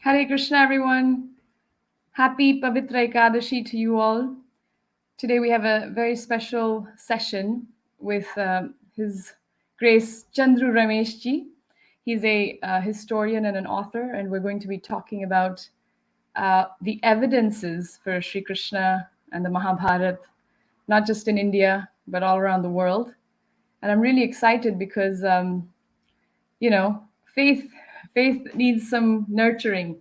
Hare Krishna, everyone. Happy Pavitra Ekadashi to you all. Today we have a very special session with His Grace Chandru Ramesh ji. He's a historian and an author, and we're going to be talking about the evidences for Sri Krishna and the MahaBharata, not just in India, but all around the world. And I'm really excited because, faith needs some nurturing.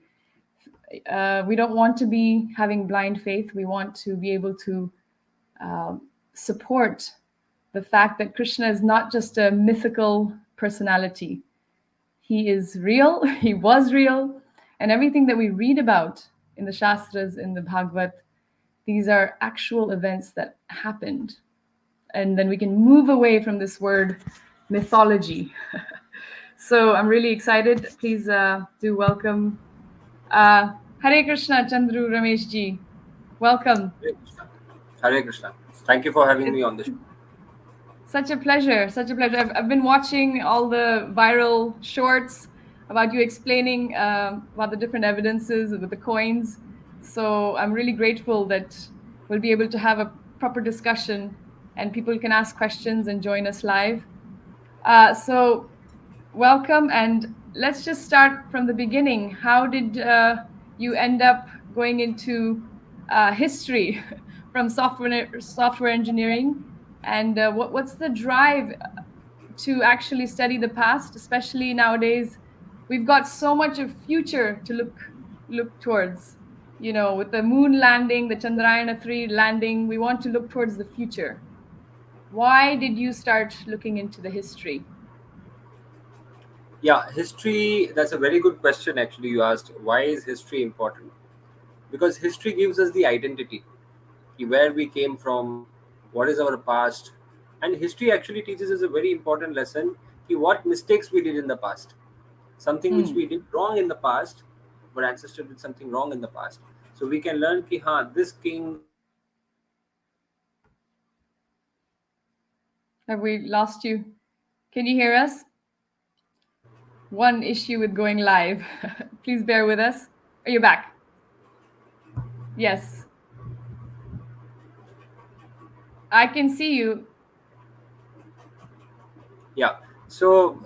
We don't want to be having blind faith. We want to be able to support the fact that Krishna is not just a mythical personality. He is real, he was real, and everything that we read about in the Shastras, in the Bhagavad, these are actual events that happened. And then we can move away from this word mythology. So I'm really excited. Please do welcome Hare Krishna, Chandru Ramesh ji. Welcome. Hare Krishna. Hare Krishna. Thank you for having me on the show. Such a pleasure. Such a pleasure. I've been watching all the viral shorts about you explaining about the different evidences with the coins. So I'm really grateful that we'll be able to have a proper discussion and people can ask questions and join us live. So welcome, and let's just start from the beginning. How did you end up going into history from software engineering, and what's the drive to actually study the past, especially nowadays? We've got so much of future to look towards. With the moon landing, the Chandrayaan-3 landing, we want to look towards the future. Why did you start looking into the history? Yeah, history, that's a very good question actually. You asked, why is history important? Because history gives us the identity, where we came from, what is our past. And history actually teaches us a very important lesson, what mistakes we did in the past. Something which we did wrong in the past, our ancestor did something wrong in the past. So we can learn, this king. Have we lost you? Can you hear us? One issue with going live. Please bear with us. Are you back? Yes. I can see you. Yeah. So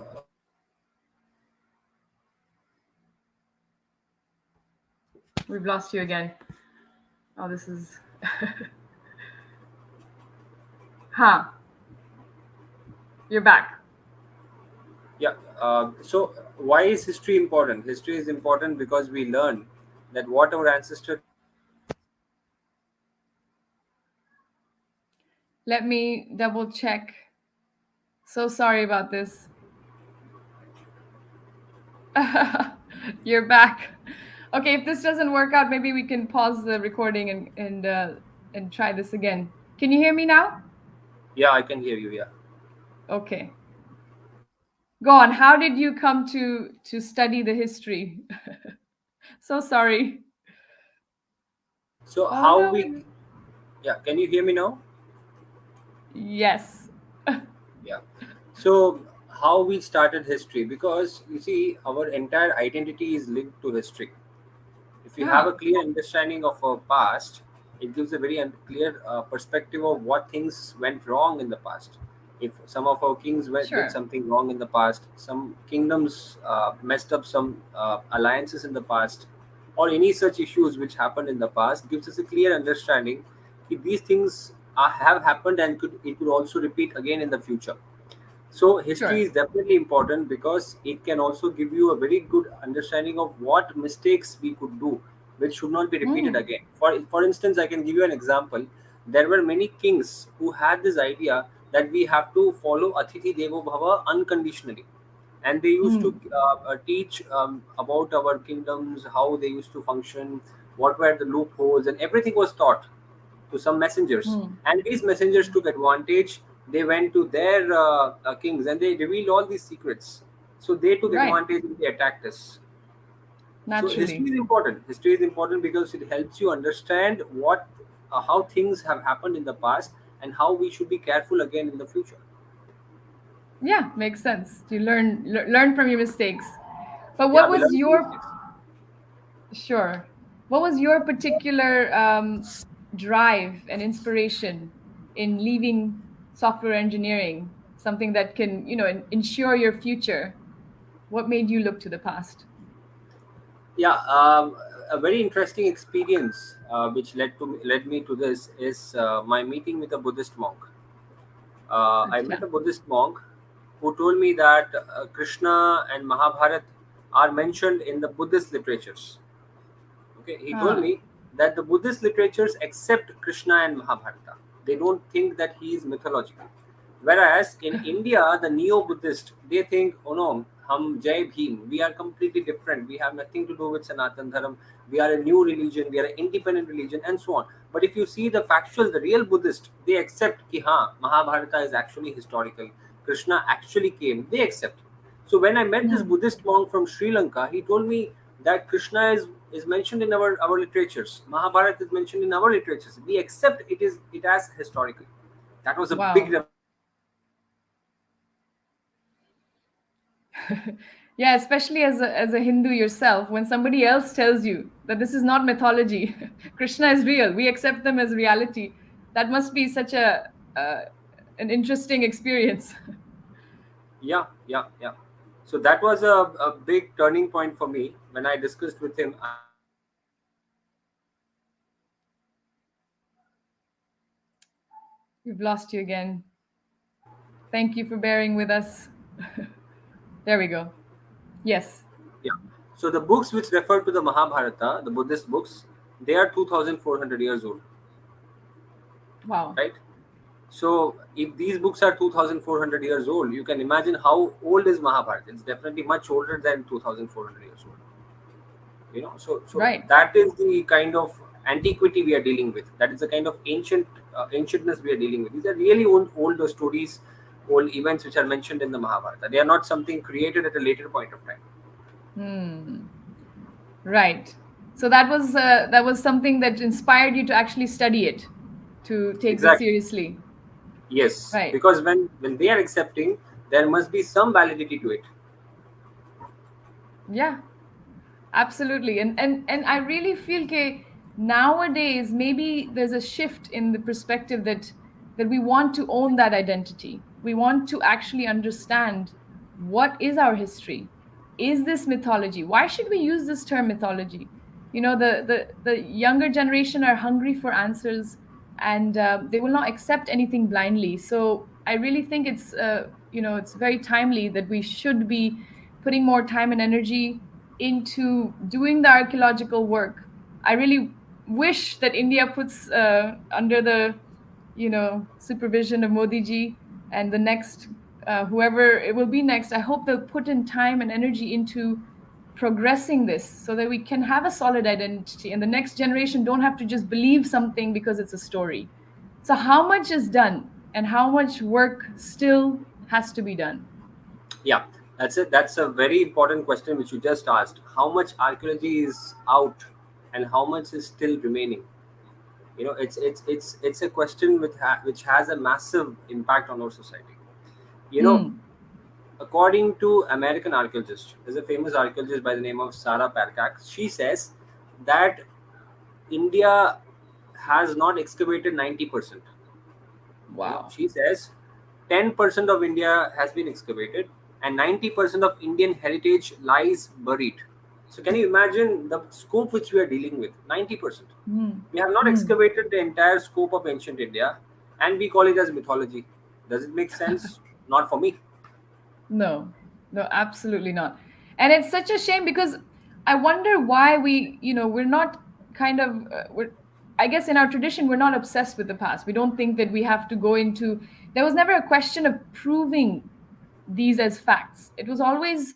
We've lost you again. Oh, this is... Huh. You're back. Yeah. So why is history important? History is important because we learn that what our ancestors. Let me double check. So sorry about this. You're back. Okay, if this doesn't work out, maybe we can pause the recording and try this again. Can you hear me now? Yeah, I can hear you. Yeah. Okay. Go on. How did you come to study the history? So sorry. So Oh how no. we. Yeah. Can you hear me now? Yes. Yeah. So how we started history, because you see our entire identity is linked to history. If you have a Ah, clear understanding of our past, it gives a very clear perspective of what things went wrong in the past. If some of our kings did sure. something wrong in the past, some kingdoms messed up some alliances in the past, or any such issues which happened in the past, gives us a clear understanding if these things have happened and it could also repeat again in the future. So history Sure. is definitely important because it can also give you a very good understanding of what mistakes we could do, which should not be repeated Mm, again. For instance, I can give you an example. There were many kings who had this idea that we have to follow Atithi Devo Bhava unconditionally, and they used to mm, teach about our kingdoms, how they used to function, what were the loopholes, and everything was taught to some messengers, mm. and these messengers took advantage. They went to their kings and they revealed all these secrets, so they took Right. advantage and they attacked us. So history Naturally. is important. History is important because it helps you understand what how things have happened in the past and how we should be careful again in the future. Yeah, makes sense. You learn from your mistakes. But Yeah, what we was learn from your mistakes. Sure. What was your particular drive and inspiration in leaving software engineering? Something that can, ensure your future. What made you look to the past? Yeah, a very interesting experience which led me to this is my meeting with a Buddhist monk. I met Acha. a Buddhist monk who told me that Krishna and Mahabharata are mentioned in the Buddhist literatures. Okay, he told Huh. me that the Buddhist literatures accept Krishna and Mahabharata. They don't think that he is mythological. Whereas in India, the neo-Buddhist, they think, oh no, hum Jai Bhim, we are completely different. We have nothing to do with Sanatan Dharam. We are a new religion. We are an independent religion, and so on. But if you see the factual, the real Buddhist, they accept ki ha, Mahabharata is actually historical. Krishna actually came. They accept. So when I met this Hmm. Buddhist monk from Sri Lanka, he told me that Krishna is mentioned in our literatures. Mahabharata is mentioned in our literatures. We accept it as historical. That was a big Wow. revelation for me. Yeah, especially as a Hindu yourself, when somebody else tells you that this is not mythology, Krishna is real, we accept them as reality. That must be such a uh, an interesting experience. Yeah, yeah, yeah. So that was a big turning point for me when I discussed with him. I told him that We've lost you again. Thank you for bearing with us. There we go. Yes. yeah. So the books which refer to the Mahabharata, the Buddhist books, they are 2,400 years old, Wow. right? So if these books are 2,400 years old, you can imagine how old is Mahabharata. It's definitely much older than 2,400 years old. So Right. that is the kind of antiquity we are dealing with. That is the kind of ancientness we are dealing with. These are really old stories, old events which are mentioned in the Mahabharata. They are not something created at a later point of time. Hmm. Right. So that was something that inspired you to actually study it, to take this Exactly. seriously. Yes, Right. because when they are accepting, there must be some validity to it. Yeah. Absolutely. And I really feel that nowadays maybe there's a shift in the perspective that we want to own that identity. We want to actually understand what is our history. Is this mythology? Why should we use this term mythology? The younger generation are hungry for answers, and they will not accept anything blindly. So I really think it's very timely that we should be putting more time and energy into doing the archaeological work. I really wish that India puts under the supervision of Modi ji and the next whoever it will be next. I hope they'll put in time and energy into progressing this so that we can have a solid identity and the next generation don't have to just believe something because it's a story. So how much is done and how much work still has to be done? Yeah, that's it. That's a very important question which you just asked. How much archaeology is out, and how much is still remaining? It's a question which has a massive impact on our society. You know, Mm. according to American archaeologist, there's a famous archaeologist by the name of Sarah Parkax. She says that India has not excavated 90%. Wow. She says 10% of India has been excavated, and 90% of Indian heritage lies buried. So can you imagine the scope which we are dealing with? 90%. Mm. We have not Mm. excavated the entire scope of ancient India, and we call it as mythology. Does it make sense? Not for me. No, no, absolutely not. And it's such a shame because I wonder why we're not kind of, I guess in our tradition, we're not obsessed with the past. We don't think that we have to go into, there was never a question of proving these as facts. It was always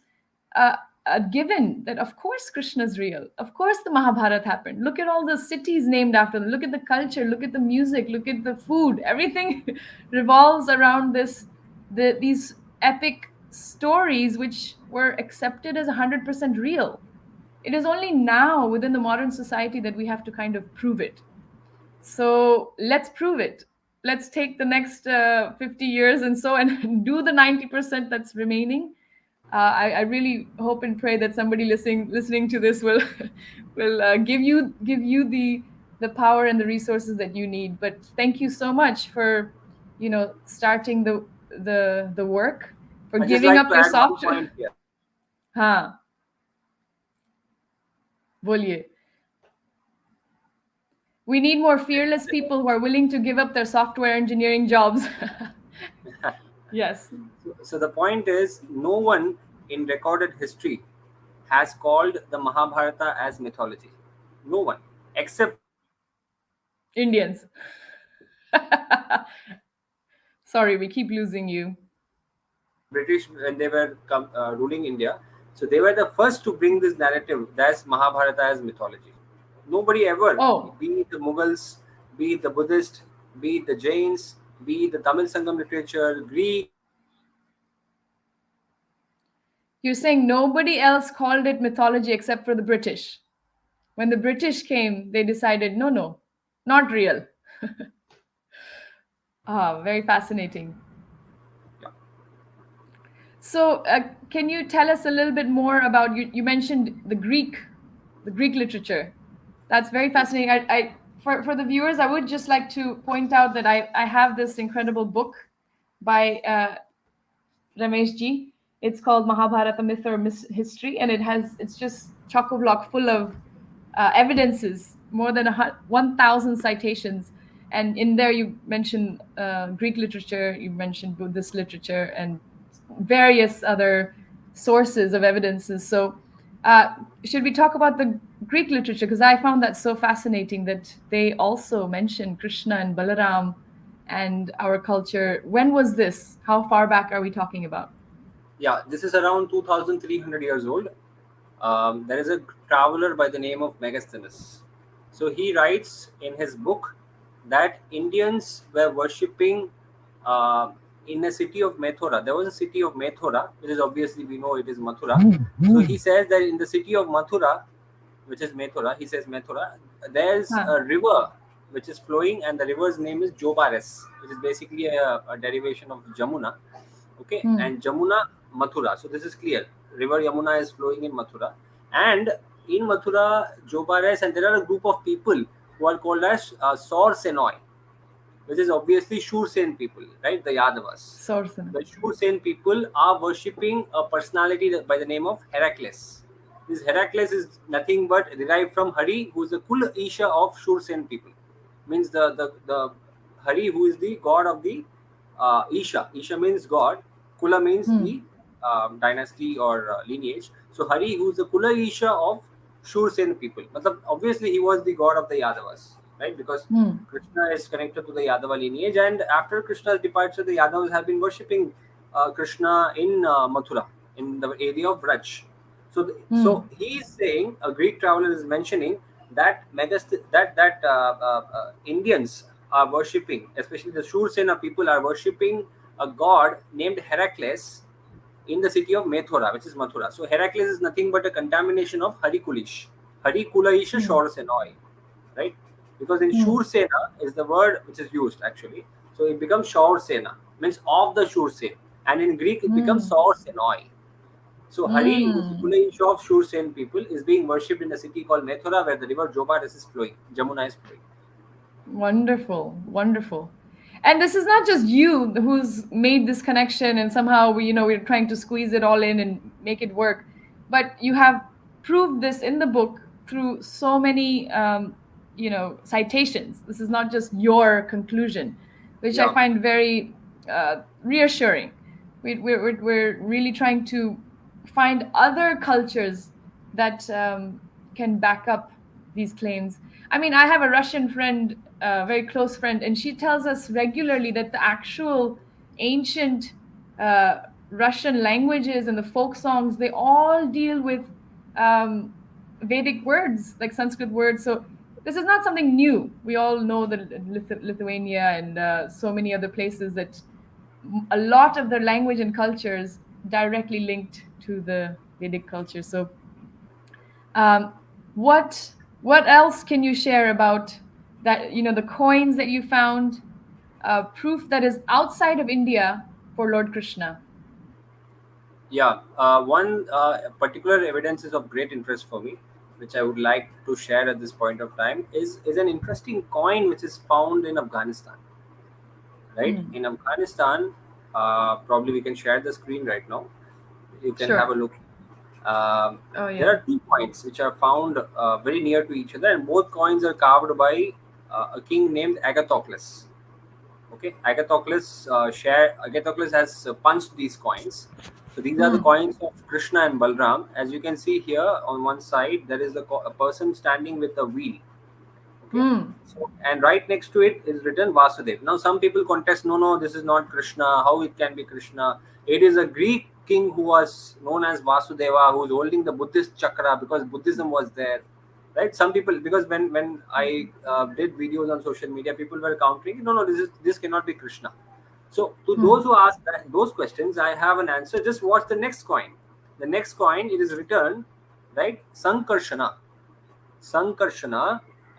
a, a given that, of course, Krishna's real. Of course, the Mahabharata happened. Look at all the cities named after them. Look at the culture. Look at the music. Look at the food. Everything revolves around these epic stories, which were accepted as 100% real. It is only now within the modern society that we have to kind of prove it. So let's prove it. Let's take the next 50 years and so and do the 90% that's remaining. I really hope and pray that somebody listening to this will will give you the power and the resources that you need. But thank you so much for starting the work, for I just giving like up to your add one software. point here. हाँ, बोलिए. We need more fearless people who are willing to give up their software engineering jobs. Yes. So the point is, no one in recorded history has called the Mahabharata as mythology. No one, except for the British Indians. Sorry, we keep losing you. British when they were ruling India. So they were the first to bring this narrative that's Mahabharata as mythology. Nobody ever, Oh, be it the Mughals, be it the Buddhist, be it the Jains, be it the Tamil Sangam literature, Greek, you're saying nobody else called it mythology except for the British. When the British came, they decided, no, no, not real. Ah, very fascinating. yeah, So, can you tell us a little bit more about you mentioned the Greek literature. That's very fascinating. For the viewers, I would just like to point out that I have this incredible book by Ramesh ji. It's called MahaBharata Myth or History, and it's just chock a block full of evidences, more than 1,000 citations. And in there, you mentioned Greek literature, you mentioned Buddhist literature, and various other sources of evidences. So, should we talk about the Greek literature? Because I found that so fascinating that they also mention Krishna and Balaram and our culture. When was this? How far back are we talking about? yeah. This is around 2,300 years old. There is a traveler by the name of Megasthenes. So he writes in his book that Indians were worshipping uh, in a city of Mathura. There was a city of Mathura, which is obviously we know it is Mathura. So he says that in the city of Mathura, which is Mathura, he says Mathura, there's Huh. a river which is flowing, and the river's name is Jobares, which is basically a derivation of Jamuna. Okay, Hmm. and Jamuna, Mathura. So this is clear. River Yamuna is flowing in Mathura, and in Mathura, Jobares, and there are a group of people who are called as Saur Senoi, which is obviously Shursen people, right? The Yadavas. Source. The Shursen people are worshipping a personality by the name of Heracles. This Heracles is nothing but derived from Hari, who is the Kul Isha of Shursen people. Means the Hari, who is the god of the Isha. Isha means god. Kula means Hmm. the dynasty or lineage. So Hari, who is the Kula Isha of Shursen people. Matlab, obviously, he was the god of the Yadavas, right? Because Hmm. Krishna is connected to the Yadava lineage, and after Krishna's departure, the Yadavas have been worshipping Krishna in Mathura, in the area of Braj. So, Hmm. so he is saying, a Greek traveler is mentioning that Indians are worshipping, especially the Shursena people are worshipping a god named Heracles in the city of Mathura, which is Mathura. So Heracles is nothing but a contamination of Harikulish. Harikulaisha Hmm. Shorsenoi, right? Because in Hmm. Shur Sena is the word which is used actually. So it becomes Shor Sena, means of the Shur Sen. And in Greek it becomes Hmm. Saur Senoi. So Hari, who is the Hmm. Kulaisha of Shur Sen people, is being worshipped in a city called Mathura where the river Jobaris is flowing, Jamuna is flowing. Wonderful, wonderful. And this is not just you who's made this connection and somehow we're trying to squeeze it all in and make it work, but you have proved this in the book through so many citations. This is not just your conclusion, which I Yeah, find very reassuring. We're really trying to find other cultures that can back up these claims. I mean, I have a Russian friend, a very close friend, and she tells us regularly that the actual ancient uh, Russian languages and the folk songs, they all deal with um, Vedic words, like Sanskrit words. So this is not something new. We all know that Lithuania and so many other places that a lot of their language and cultures directly linked to the Vedic culture. So um, what else can you share about that? The coins that you found, proof that is outside of India for Lord Krishna. Yeah, one particular evidence is of great interest for me, which I would like to share at this point of time, is an interesting coin which is found in Afghanistan. Right Mm. in Afghanistan, probably we can share the screen right now. You can have Sure. a look. Um, Oh there yeah. are two coins which are found very near to each other, and both coins are carved by a king named Agathocles. Okay, Agathocles has punched these coins. So these are the Mm. coins of Krishna and Balram. As you can see here, on one side there is a person standing with a wheel. Okay, Mm. so and right next to it is written Vasudev. Now some people contest, no, no, this is not Krishna. How it can be Krishna? It is a Greek king who was known as Vasudeva, who was holding the Buddhist chakra because Buddhism was there. Right? Some people, because when I did videos on social media, people were countering, no, no, this cannot be Krishna. So to those Mm. who ask those questions, I have an answer. Just watch the next coin. The next coin, it is written, right, Sankarshana. Sankarshana,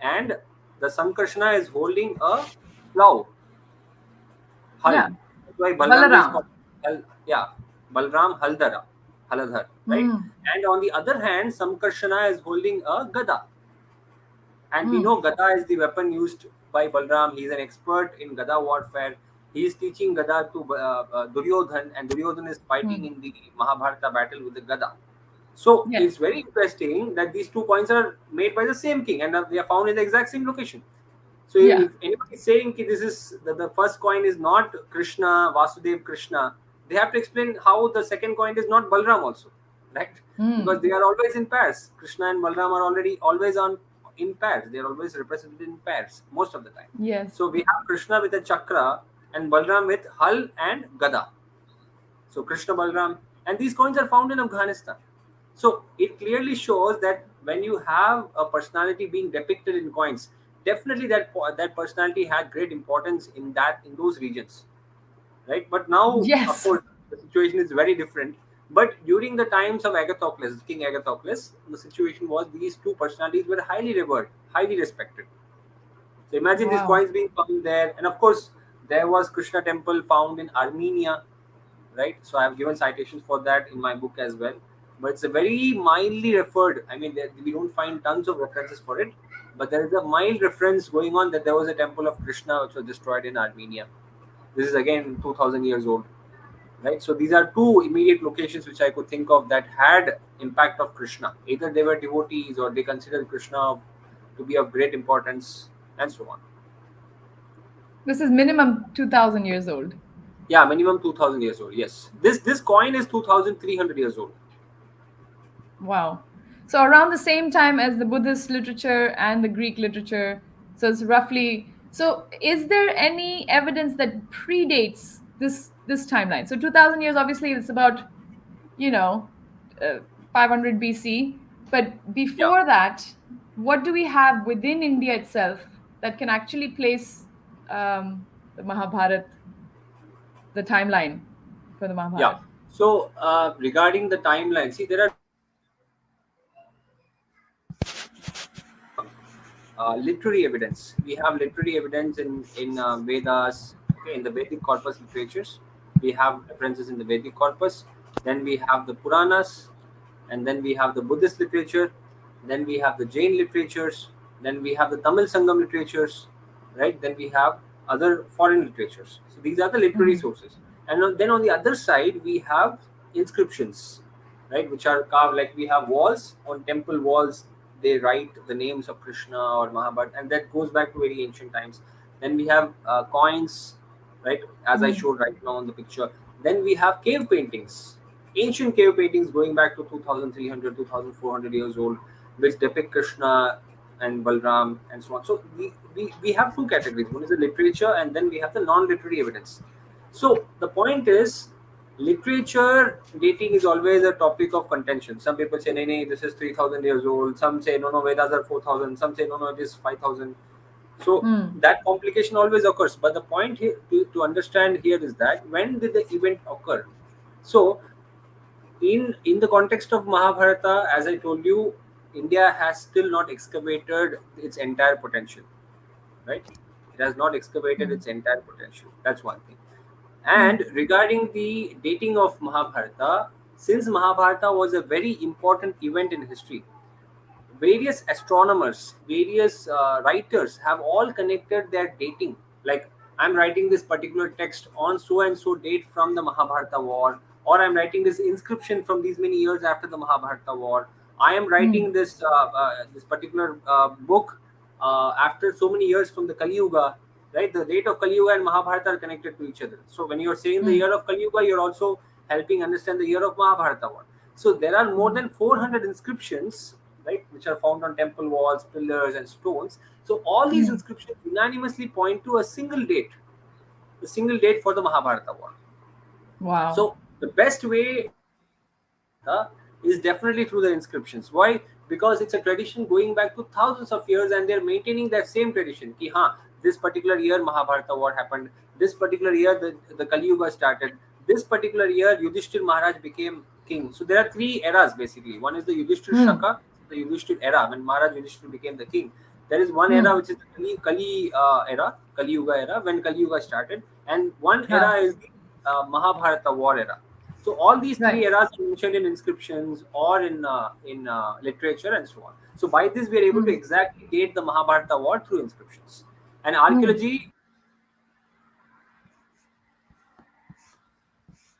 and the Sankarshana is holding a plow, hull. Yeah. That's why Balram is Balaram. called yeah, Balram Haladhar, right? Mm. And on the other hand, Sankarshana is holding a gada, and we Mm. know gada is the weapon used by Balram. He is an expert in gada warfare. He is teaching gada to Duryodhan, and Duryodhan is fighting Mm. in the Mahabharata battle with the gada. So it's Yes. very interesting that these two coins are made by the same king, and they are found in the exact same location. So Yeah. if anybody is saying ki this is the first coin is not Krishna, Vasudev Krishna, they have to explain how the second coin is not Balram also, right? Because Mm. they are always in pairs. Krishna and Balram are already always on in pairs. They are always represented in pairs most of the time. Yes. So we have Krishna with a chakra and Balram with hull and gada. So Krishna Balram, and these coins are found in Afghanistan. So it clearly shows that when you have a personality being depicted in coins, definitely that personality had great importance in those regions, right? But now, of Yes. course, the situation is very different. But during the times of Agathocles, King Agathocles, the situation was these two personalities were highly revered, highly respected. So imagine these Wow. coins being found there, and of course, there was Krishna temple found in Armenia, right? So I have given citations for that in my book as well. But it's a very mildly referred. I mean, we don't find tons of references for it, but there is a mild reference going on that there was a temple of Krishna which was destroyed in Armenia. This is again 2000 years old, right? So these are two immediate locations which I could think of that had impact of Krishna. Either they were devotees or they considered Krishna to be of great importance, and so on. This is minimum 2000 years old. Yeah, minimum 2000 years old. Yes, this coin is 2300 years old. Wow. So around the same time as the Buddhist literature and the Greek literature. So it's roughly. So is there any evidence that predates this timeline? So 2000 years, obviously, it's about, you know, 500 BC. But Yeah. before that, what do we have within India itself that can actually place the Mahabharata, the timeline for the Yeah. Mahabharata? So regarding the timeline, see, there are literary evidence. We have literary evidence in Vedas, okay, in the Vedic corpus literatures. We have references in the Vedic corpus. Then we have the Puranas, and then we have the Buddhist literature. Then we have the Jain literatures. Then we have the Tamil Sangam literatures, right? Then we have other foreign literatures. So these are the literary Mhm. sources. And then on the other side, we have inscriptions, right, which are carved, like we have walls on temple walls. They write the names of Krishna or Mahabharata, and that goes back to very ancient times. Then we have coins, right, as I Mhm. showed right now on the picture. Then we have cave paintings, ancient cave paintings going back to 2300, 2400 years old, which depict Krishna and Balram and so on. So we have two categories. One is the literature, and then we have the non-literary evidence. So the point is, literature dating is always a topic of contention. Some people say, "Nee, nee, this is 3000 years old." Some say, "No, no, Vedas are 4000." Some say, "No, no, it is 5000." So Mm. that complication always occurs. But the point here to understand here is that when did the event occur? So in the context of Mahabharata, as I told you, India has still not excavated its entire potential, right? It has not excavated Mm. its entire potential. That's one thing. Mm. And regarding the dating of Mahabharata, Since Mahabharata was a very important event in history, various astronomers, various writers have all connected their dating. Like, I'm writing this particular text on so and so date from the Mahabharata war, or I'm writing this inscription from these many years after the Mahabharata war. I am Hmm. writing this particular book after so many years from the Kali Yuga. Right, the date of Kali Yuga and Mahabharata are connected to each other. So when you're saying the Hmm. year of Kali Yuga, you're also helping understand the year of Mahabharata war. So there are more Hmm. than 400 inscriptions, right, which are found on temple walls, pillars, and stones. So all these Hmm. inscriptions unanimously point to a single date for the Mahabharata war. Wow. So the best way to know Mahabharata is definitely through the inscriptions. Why? Because it's a tradition going back to thousands of years, and they're maintaining that same tradition. Ki, haan, this particular year Mahabharata war happened. This particular year the Kali Yuga started. This particular year Yudhishthir Maharaj became king. So there are three eras basically. One is the Yudhishthir Hmm. Shaka, the Yudhishthir era when Maharaj Yudhishthir became the king. There is one era Hmm. which is the Kali era, Kali Yuga era, when Kali Yuga started, and one era Huh. is the Mahabharata war era. So all these three Right. eras are mentioned in inscriptions or in literature and so on. So by this we are able to Hmm. exactly date the Mahabharata war through inscriptions. And Hmm. archaeology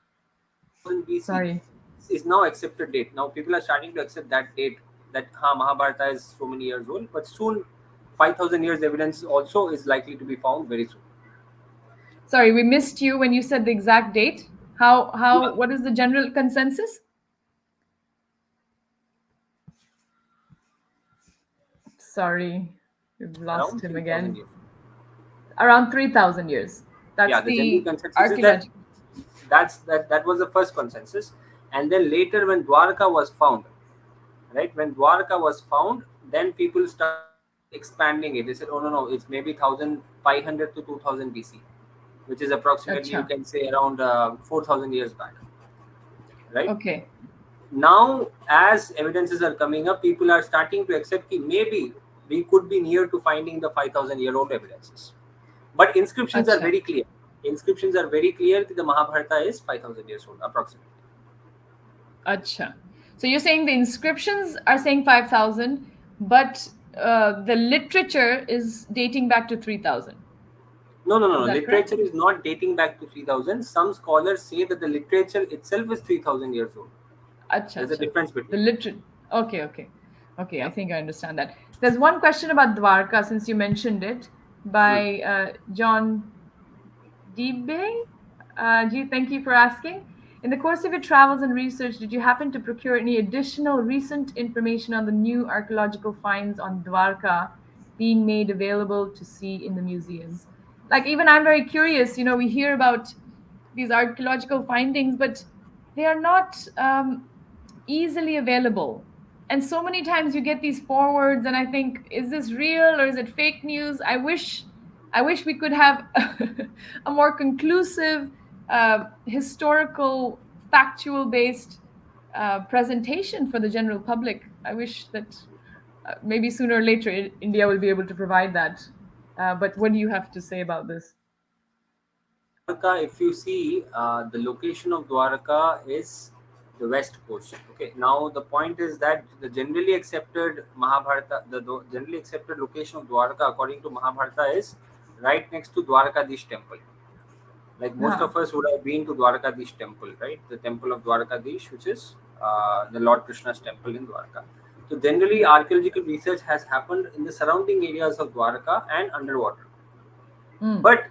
around 3000 BC Sorry. is now accepted date. Now people are starting to accept that date, that Mahabharata is so many years old, but soon 5000 years evidence also is likely to be found very soon. Sorry, we missed you when you said the exact date. Yeah, What is the general consensus? Sorry, we've lost around him 3000 again. years. Around 3,000 years. Yeah, That's the general the consensus is that archaeology. that was the first consensus. And then later when Dwarka was found, right, when Dwarka was found, then people started expanding it. They said, oh no, it's maybe 1500 to 2000 BC, which is approximately, you Acha. can say, around 4000 years back, right? Okay. Now as evidences are coming up, people are starting to accept that maybe we could be near to finding the 5000-year-old evidences. But inscriptions are Acha. very clear. Inscriptions are very clear that the Mahabharata is 5000 years old approximately. Acha. So you're saying the inscriptions are saying 5,000, but the literature is dating back to 3,000. No. Is that correct? Literature is not dating back to 3000. Some scholars say that the literature itself is 3000 years old. Acha, There's a acha. difference The between them. liter. Okay, okay. Okay, I Yeah. think I understand that. There's one question about Dwarka, since you mentioned it, Hmm. by John Debe. Gee, thank you for asking. In the course of your travels and research, did you happen to procure any additional recent information on the new archaeological finds on Dwarka being made available to see in the museums? Like, even I'm very curious. We hear about these archaeological findings, but they are not easily available. And so many times you get these forwards, and I think, is this real or is it fake news? I wish we could have a more conclusive, historical, factual based presentation for the general public. I wish that maybe sooner or later India will be able to provide that. But what do you have to say about this? Dwarka, if you see, the location of Dwarka is the west coast. Okay. Now the point is that the generally accepted Mahabharata, the generally accepted location of Dwarka according to Mahabharata is right next to Dwarkadish temple. Like most Huh. of us would have been to Dwarkadish temple, right? The temple of Dwarkadish, which is the Lord Krishna's temple in Dwarka. So generally, Right. archaeological research has happened in the surrounding areas of Dwarka and underwater. Mm. But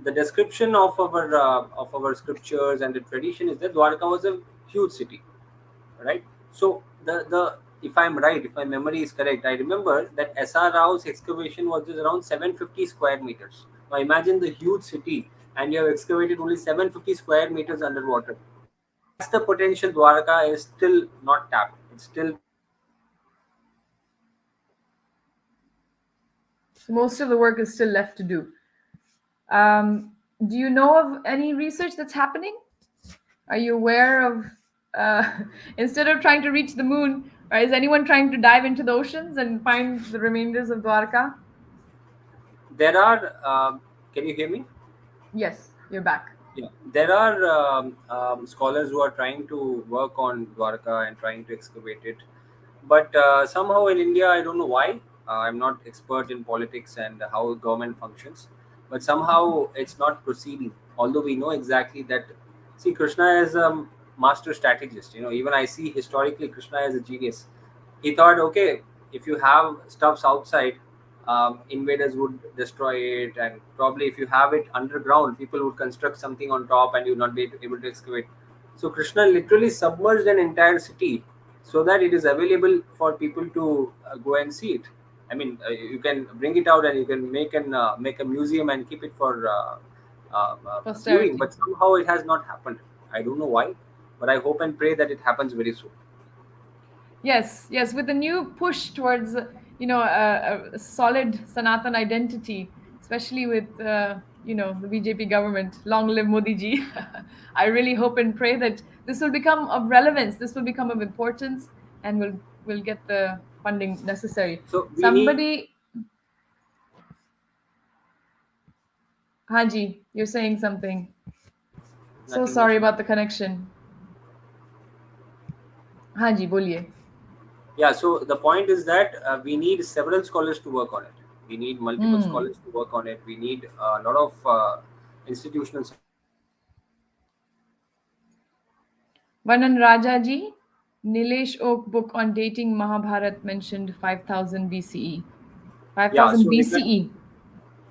the description of our scriptures and the tradition is that Dwarka was a huge city, right? So the if I'm right, if my memory is correct, I remember that SR Rao's excavation was just around 750 square meters. Now imagine the huge city, and you have excavated only 750 square meters underwater. So that's the potential Dwarka is still not tapped. It's still being So most of the work is still left to do. Um, do you know of any research that's happening? Are you aware of, uh, instead of trying to reach the moon, or is anyone trying to dive into the oceans and find the remainders of Dwarka? there are. Can you hear me? Yes, you're back. Yeah, there are scholars who are trying to work on Dwarka and trying to excavate it, but somehow in India, I don't know why. I'm not expert in politics and how government functions, but somehow it's not proceeding. Although we know exactly that. See, Krishna is a master strategist. Even I see historically Krishna as a genius. He thought, okay, if you have stuffs outside, invaders would destroy it, and probably if you have it underground, people would construct something on top and you would not be able to excavate. So Krishna literally submerged an entire city so that it is available for people to go and see it. I mean, you can bring it out and you can make a museum and keep it for viewing, Posterity. but somehow it has not happened. I don't know why, but I hope and pray that it happens very soon. Yes, yes, with a new push towards a solid Sanatan identity, especially with the BJP government. Long live Modi ji! I really hope and pray that this will become of relevance. This will become of importance, and will get the funding necessary. So we need Somebody, Haji, you're saying something. So nothing sorry much, about ma'am. the connection. Haji, बोलिए. Yeah, so the point is that we need several scholars to work on it. We need multiple Hmm. scholars to work on it. We need a lot of institutional support. Vanan Rajaji, Nilesh Oak book on dating Mahabharat mentioned 5000 BCE. Yeah, 5000 so regard, BCE.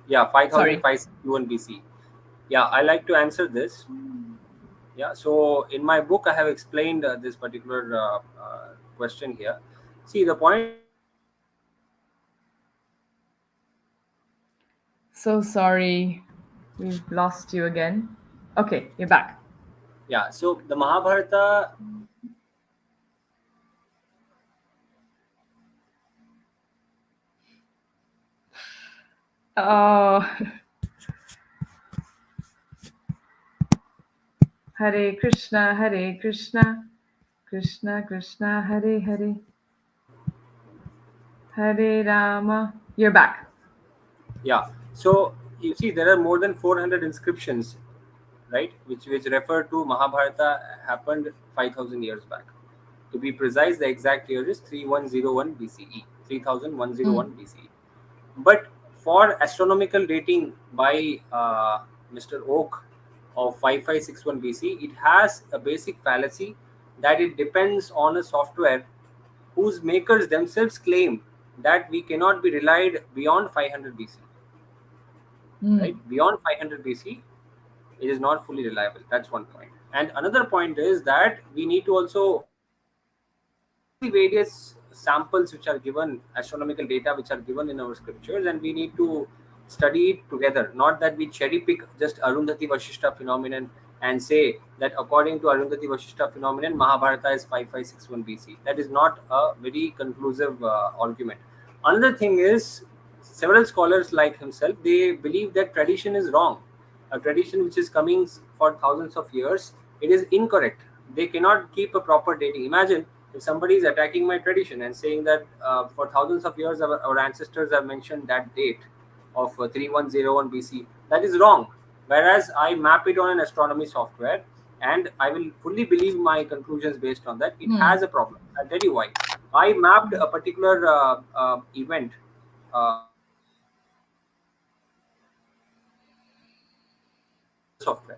yeah, Sorry. 5061 BC. Yeah, I like to answer this. Yeah, so in my book, I have explained this particular question here. See, the point is that So sorry. We've lost you again. Okay, you're back. yeah, so the Mahabharata. Oh, Hare Krishna, Hare Krishna, Krishna Krishna, Hare Hare, Hare Rama. You're back. Yeah, so you see, there are more than 400 inscriptions, right, which refer to Mahabharata happened 5,000 years back. To be precise, the exact year is 3101 BCE, 3101 Hmm. BCE. But for astronomical dating by Mr. Oak of 5561 BC, it has a basic fallacy that it depends on a software whose makers themselves claim that we cannot be relied beyond 500 BC. Right, Hmm. beyond 500 BC, it is not fully reliable. That's one point. And another point is that we need to also see the various samples which are given, astronomical data which are given in our scriptures, and we need to study it together. Not that we cherry pick just Arundhati Vashishta phenomenon and say that according to Arundhati Vashishta phenomenon, Mahabharata is 5561 BC. That is not a very conclusive argument. Another thing is, several scholars like himself, they believe that tradition is wrong. A tradition which is coming for thousands of years, it is incorrect. They cannot keep a proper dating. Imagine if somebody is attacking my tradition and saying that for thousands of years our ancestors have mentioned that date of 3101 BC. That is wrong. Whereas I map it on an astronomy software and I will fully believe my conclusions based on that. It Hmm. has a problem. I'll tell you why. I mapped a particular event on the software,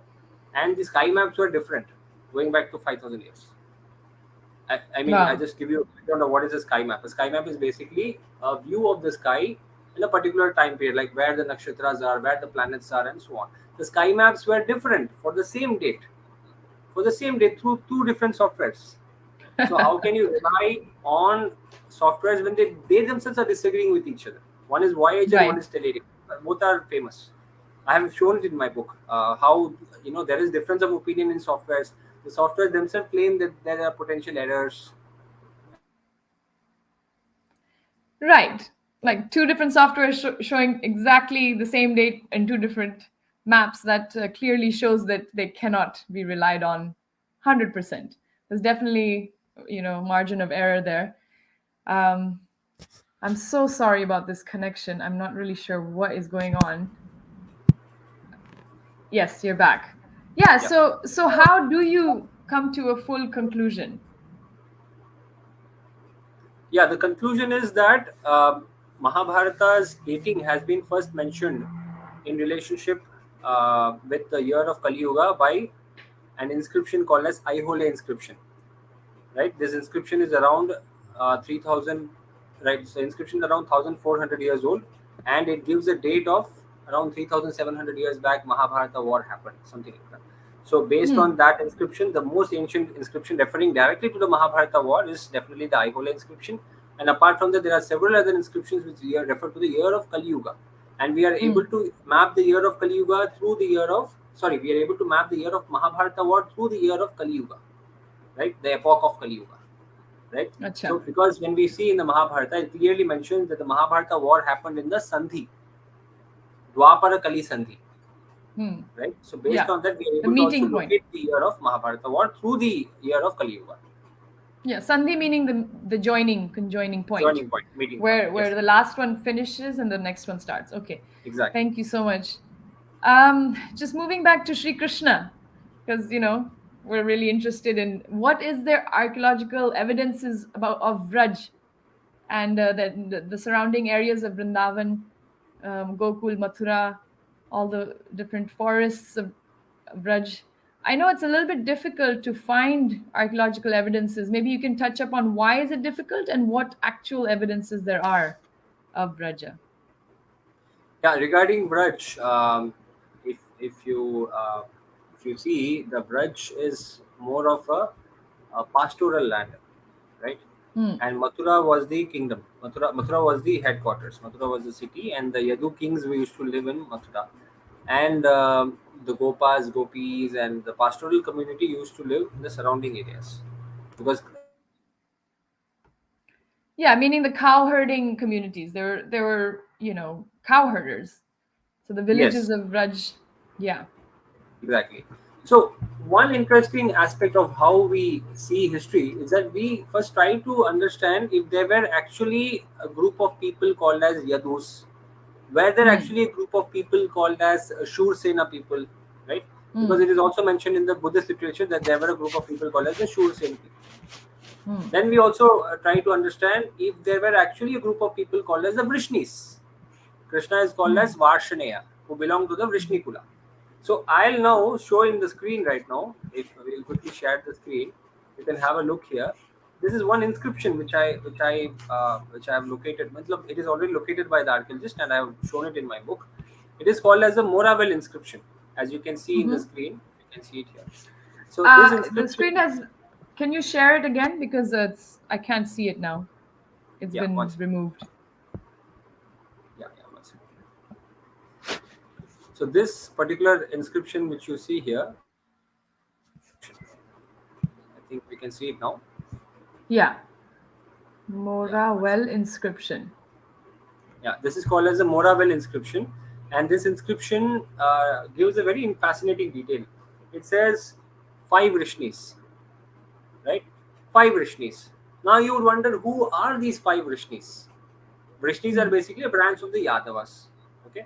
and the sky maps were different going back to 5,000 years. I mean, I Wow. just give you, I don't know what is a sky map. A sky map is basically a view of the sky in a particular time period, like where the nakshatras are, where the planets are, and so on. The sky maps were different for the same date through two different softwares. So how can you rely on softwares when they themselves are disagreeing with each other? One is Voyager, one Right. is Stellarium. Both are famous. I have shown it in my book. How there is difference of opinion in softwares. The softwares themselves claim that there are potential errors. Right. Like two different softwares showing exactly the same date and two different maps that clearly shows that they cannot be relied on 100%. There's definitely, margin of error there. Um, I'm so sorry about this connection. I'm not really sure what is going on. Yes, you're back. Yeah. Yeah. So how do you come to a full conclusion? Yeah, the conclusion is that Mahabharata's dating has been first mentioned in relationship with the year of Kali Yuga by an inscription called as Aihole inscription. Right, this inscription is around 3000, right, so inscription is around 1400 years old, and it gives a date of around 3700 years back Mahabharata war happened, something like that. So based Hmm. on that inscription, the most ancient inscription referring directly to the Mahabharata war is definitely the Aihole inscription. And apart from that, there are several other inscriptions which refer to the year of Kali Yuga, and we are Hmm. able to map the year of Kali Yuga through the year of, sorry, we are able to map the year of Mahabharata war through the year of Kali Yuga, right? The epoch of Kali Yuga, right? Acha. So, because when we see in the Mahabharata, it clearly mentions that the Mahabharata war happened in the Sandhi, Dwapara Kali Sandhi, Hmm. right? So, based Yeah. on that, we are The able to also meeting point. locate the year of Mahabharata war through the year of Kali Yuga, Yeah. Sandhi meaning the joining, conjoining point, joining point, meeting point. where Yes, the last one finishes and the next one starts. Okay. exactly. Thank you so much. Just moving back to Sri Krishna, because we're really interested in what is there archaeological evidences about of Braj and the surrounding areas of Vrindavan, Gokul, Mathura, all the different forests of Braj. I know it's a little bit difficult to find archaeological evidences. Maybe you can touch upon why is it difficult and what actual evidences there are of Braja. Yeah, regarding Braj, if if you see, the Braj is more of a pastoral land, right? Hmm. And Mathura was the kingdom. Mathura was the headquarters. Mathura was the city, and the Yadu kings we used to live in Mathura, and the Gopas, Gopis, and the pastoral community used to live in the surrounding areas, because Yeah, meaning the cow herding communities. There were cow herders. So the villages yes, of Braj. Yeah. exactly. So, one interesting aspect of how we see history is that we first try to understand if there were actually a group of people called as Yadus, were there Hmm. actually a group of people called as Shur Sena people, right? Because Hmm. it is also mentioned in the Buddhist literature that there were a group of people called as the Shur Sena people. Hmm. Then we also try to understand if there were actually a group of people called as the Vrishnis. Krishna is called Hmm. as Varshaneya, who belong to the Vrishni Kula. So I'll now show in the screen right now. If we'll quickly share the screen, you can have a look here. This is one inscription which I have located. Matlab, it is already located by the archaeologist, and I have shown it in my book. It is called as the Moravel inscription, as you can see in the Mm-hmm. screen. You can see it here. So this The inscription, screen has. Can you share it again because I can't see it now. It's yeah, one been second. removed. Yeah, one second. So this particular inscription which you see here is called as the Moravel inscription. I think we can see it now. Yeah, Yeah, Mora one well second. inscription. Yeah, this is called as the Moravel inscription, and this inscription gives a very fascinating detail. It says 5 Rishnis, right? 5 Rishnis. Now you would wonder who are these 5 Rishnis? Vrishnis are Hmm. basically a branch of the Yadavas. Okay,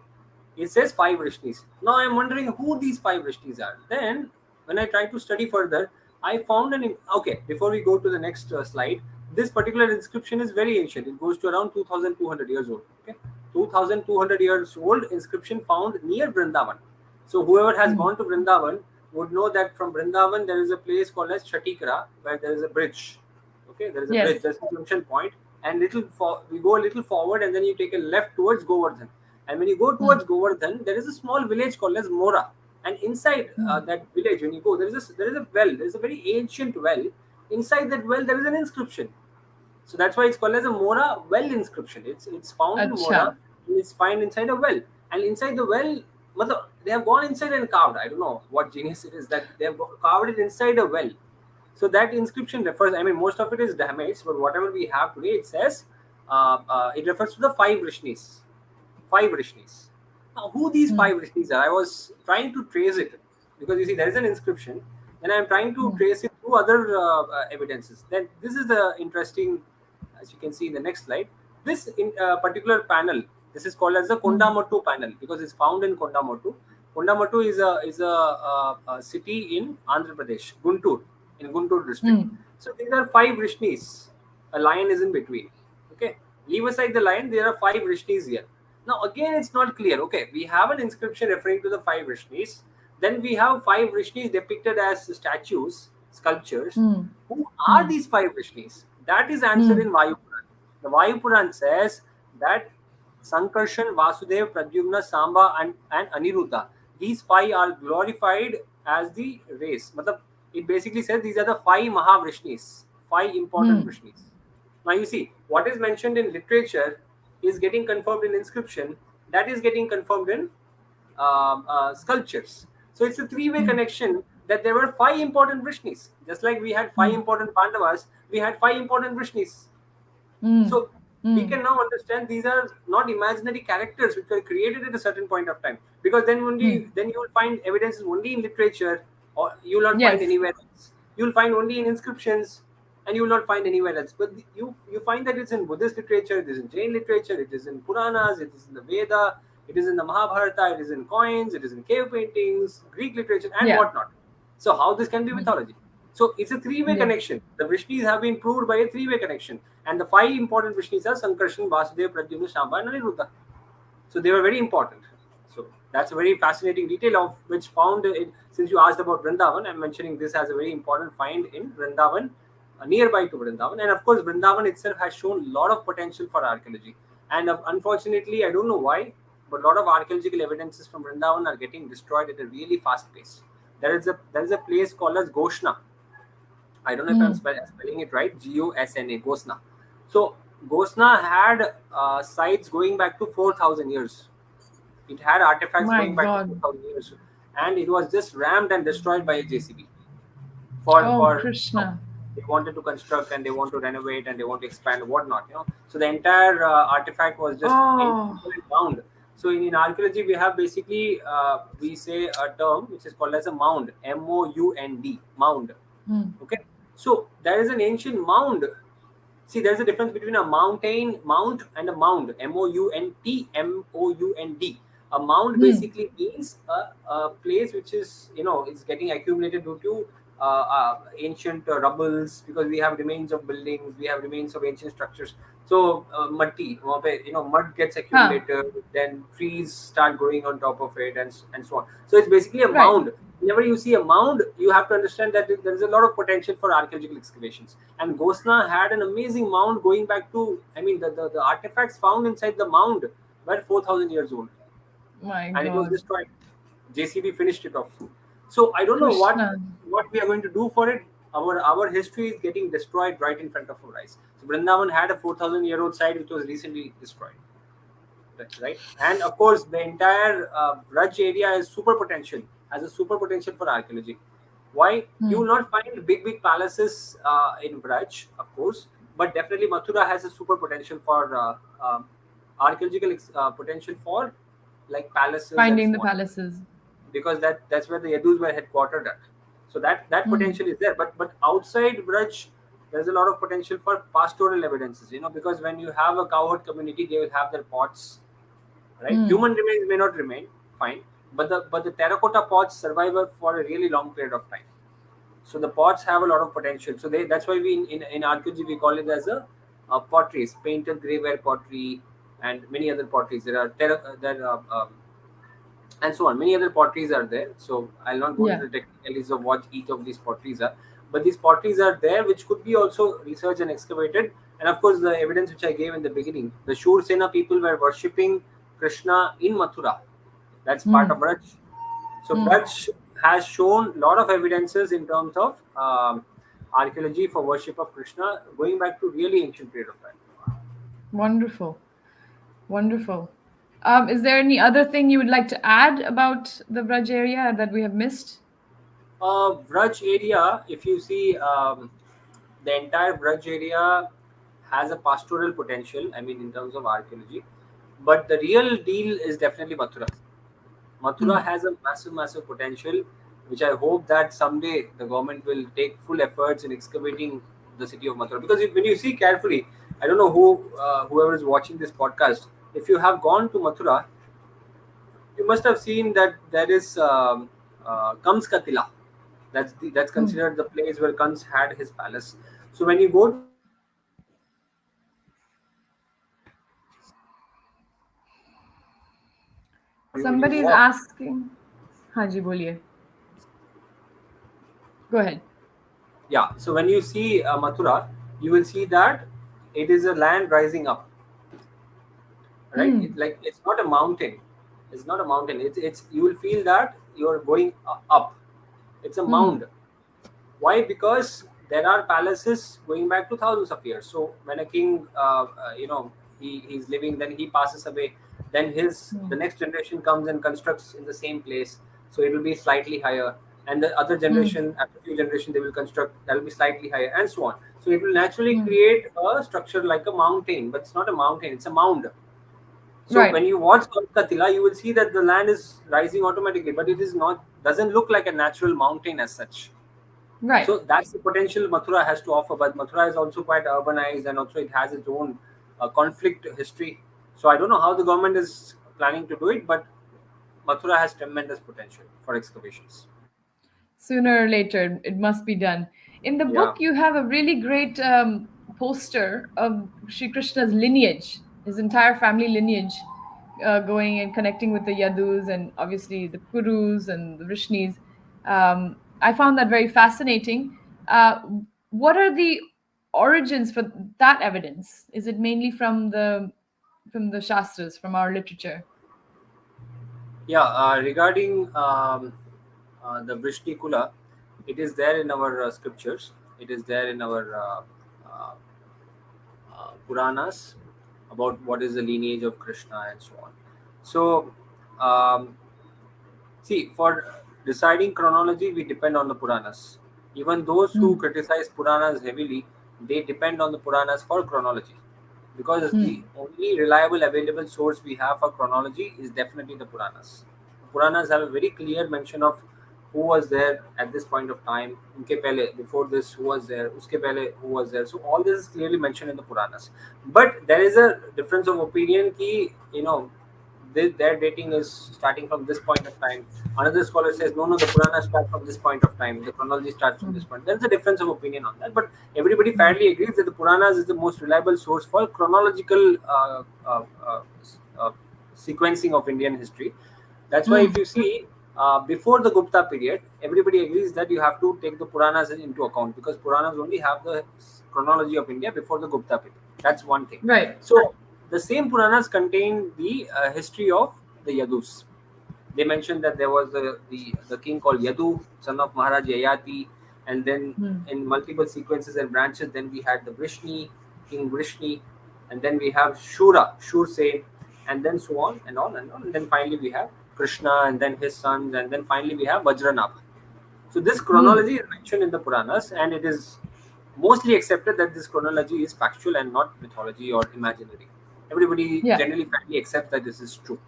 it says 5 Vrishnis. Now I'm wondering who these 5 Vrishnis are. Then, when I try to study further, I found okay. Before we go to the next slide, this particular inscription is very ancient. It goes to around 2,200 years old. Okay, 2,200 years old inscription found near Vrindavan. So whoever has Hmm. gone to Vrindavan would know that from Vrindavan there is a place called as Chatikara where there is a bridge. Okay, there is a bridge. Yes. That's the junction point, and we go a little forward, and then you take a left towards Govardhan. And when you go Hmm. towards Govardhan, there is a small village called as Mora. And inside Hmm. that village, when you go, there is a well. There is a very ancient well. Inside that well, there is an inscription. So that's why it's called as a Mora well inscription. It's found in Acha. Mora, and it's found inside a well. And inside the well, they have gone inside and carved. I don't know what genius it is that they have carved it inside a well. So that inscription refers. I mean, most of it is damaged, but whatever we have today, it says it refers to the 5 Rishnis. 5 Rishnis. Now, who these Hmm. 5 Rishnis are? I was trying to trace it because you see there is an inscription, and I'm trying to Hmm. trace it through other evidences. Then this is the interesting, as you can see in the next slide. This particular panel, this is called as the Hmm. Kondamotu panel because it's found in Kondamotu. Kondamatu is a city in Andhra Pradesh, Guntur, in Guntur district. Hmm. So these are five Rishnis. A lion is in between. Okay, leave aside the lion. There are five Rishnis here. Now again, it's not clear. Okay, we have an inscription referring to the five Rishnis. Then we have five Rishnis depicted as statues, sculptures. Hmm. Who are Hmm. these five Rishnis? That is answered in Hmm. Vayu Puran. The Vayu Puran says that Sankarshan, Vasudev, Pradyumna, Samba, and Aniruddha. These five are glorified as the race. Matlab, it basically says these are the five Mahavrishnis, five important Hmm. Vrishnis. Now you see, what is mentioned in literature is getting confirmed in inscription, that is getting confirmed in sculptures. So it's a three-way Hmm. connection that there were five important Vrishnis. Just like we had five Hmm. important Pandavas, we had five important Vrishnis. Hmm. So we Hmm. can now understand these are not imaginary characters which were created at a certain point of time. Because then Hmm. only then you will find evidences only in literature, or you will not find Yes. anywhere else. You will find only in inscriptions, and you will not find anywhere else. But you find that it's in Buddhist literature, it is in Jain literature, it is in Puranas, it is in the Veda, it is in the MahaBharata, it is in coins, it is in cave paintings, Greek literature, and Yeah. whatnot. So how this can be Hmm. mythology? So it's a three-way Yeah. connection. The Vrishnis have been proved by a three-way connection. And the five important Vrishnis are Sankarshan, Vasudev, Pradyumna, Shamba, and Aniruddha. So they were very important. So that's a very fascinating detail of which found in, since you asked about Vrindavan, I'm mentioning this as a very important find in Vrindavan, nearby to Vrindavan. And of course, Vrindavan itself has shown a lot of potential for archaeology. And unfortunately, I don't know why, but a lot of archaeological evidences from Vrindavan are getting destroyed at a really fast pace. There is a place called as Goshna. I don't know if I'm Hmm. spelling it right. Gosna. Gosna. So Gosna had sites going back to 4,000 years. It had artifacts My going back to God. 4,000 years, and it was just rammed and destroyed by a JCB. For Oh, for Krishna. they wanted to construct and they want to renovate and they want to expand and whatnot. So the entire artifact was just Oh. bound. So in archaeology we have basically we say a term which is called as a mound, mound, mound. Hmm. Okay, so there is an ancient mound. See, there's a difference between a mountain, mount, and a mound. Mound. A mound Hmm. basically means a place which is, it's getting accumulated due to ancient rubbles, because we have remains of buildings, we have remains of ancient structures. So, muddy, mud gets Huh. accumulated, then trees start growing on top of it, and so on. So, it's basically a Right. mound. Whenever you see a mound, you have to understand that there is a lot of potential for archaeological excavations. And Gosna had an amazing mound going back to, I mean, the artifacts found inside the mound were 4,000 years old, My and it was God. destroyed. JCB finished it off. So I don't know Krishna. what we are going to do for it. Our history is getting destroyed right in front of our eyes. So Vrindavan had a 4,000-year-old site which was recently destroyed, right? And of course, the entire Braj area is super potential, has a super potential for archaeology. Why? You Hmm. will not find big palaces in Braj, of course, but definitely Mathura has a super potential for archaeological potential for like palaces and Finding so the on, palaces. because that's where the Yadus were headquartered at. So that Hmm. potential is there. But outside Braj, there's a lot of potential for pastoral evidences. Because when you have a cowherd community, they will have their pots, right? Hmm. Human remains may not remain, fine, but the terracotta pots survive for a really long period of time. So the pots have a lot of potential. So that's why we in archaeology we call it as a potteries, painted graveware pottery, and many other potteries. There are and so on. Many other potteries are there. So I'll not go into Yeah. the technicalities of what each of these potteries are. But these potteries are there, which could be also researched and excavated. And of course, the evidence which I gave in the beginning, the Shur Sena people were worshipping Krishna in Mathura. That's part of Hmm. Braj. So Hmm. Braj has shown a lot of evidences in terms of archaeology for worship of Krishna, going back to really ancient period of time. Wonderful. Wonderful. Is there any other thing you would like to add about the Braj area that we have missed? Braj area, if you see, the entire Braj area has a pastoral potential, I mean, in terms of archaeology. But the real deal is definitely Mathura. Mathura Hmm. has a massive potential, which I hope that someday the government will take full efforts in excavating the city of Mathura. Because when you see carefully, I don't know whoever is watching this podcast, if you have gone to Mathura, You must have seen that there is Kams Katila. That's Hmm. considered the place where Kans had his palace. So when you go to that place, you will see that you Somebody is walk. asking. Haji, boliye. Go ahead. Yeah. So when you see Mathura, you will see that it is a land rising up, right? Hmm. It's not a mountain. It's not a mountain. It's you will feel that you're going up. It's a Hmm. mound. Why? Because there are palaces going back to thousands of years. So when a king, he's living, then he passes away. Then Hmm. the next generation comes and constructs in the same place. So it will be slightly higher, and the other Hmm. generation, after a few generations, they will construct that will be slightly higher, and so on. So it will naturally Hmm. create a structure like a mountain, but it's not a mountain; it's a mound. So Right. when you watch Kolkatila, you will see that the land is rising automatically, but it is not doesn't look like a natural mountain as such. Right. So that's the potential Mathura has to offer. But Mathura is also quite urbanized, and also it has its own conflict history. So I don't know how the government is planning to do it, but Mathura has tremendous potential for excavations. Sooner or later it must be done. In the book Yeah, you have a really great poster of Sri Krishna's lineage, his entire family lineage, going and connecting with the Yadus and obviously the Kurus and the Vrishnis. I found that very fascinating. uh, what are the origins for that evidence? Is it mainly from the shastras, from our literature? yeah. Regarding the Vrishni Kula, it is there in our scriptures. It is there in our uh, Puranas about what is the lineage of Krishna and so on. So, see, for deciding chronology, we depend on the Puranas. Even those who Hmm. criticize Puranas heavily, they depend on the Puranas for chronology. Because Hmm. the only reliable available source we have for chronology is definitely the Puranas. Puranas have a very clear mention of who was there at this point of time, unke pehle, before this, who was there, uske pehle, who was there. So all this is clearly mentioned in the Puranas. But there is a difference of opinion ki, their dating is starting from this point of time. Another scholar says, no, the Puranas start from this point of time. The chronology starts from this Hmm. point. There's a difference of opinion on that, but everybody Hmm. fairly agrees that the Puranas is the most reliable source for chronological sequencing of Indian history. That's why Hmm. if you see before the Gupta period, everybody agrees that you have to take the Puranas into account because Puranas only have the chronology of India before the Gupta period. That's one thing. Right. So the same Puranas contain the history of the Yadus. They mentioned that there was the king called Yadu, son of Maharaj Yayati, and then Hmm. in multiple sequences and branches, then we had the Vrishni, King Vrishni, and then we have Shura, Shursen, and then so on and on and on. And then finally we have Krishna, and then his sons, and then finally we have Vajranabha. So this Hmm. chronology is mentioned in the Puranas, and it is mostly accepted that this chronology is factual and not mythology or imaginary. Everybody Yeah. generally fairly accepts that this is true.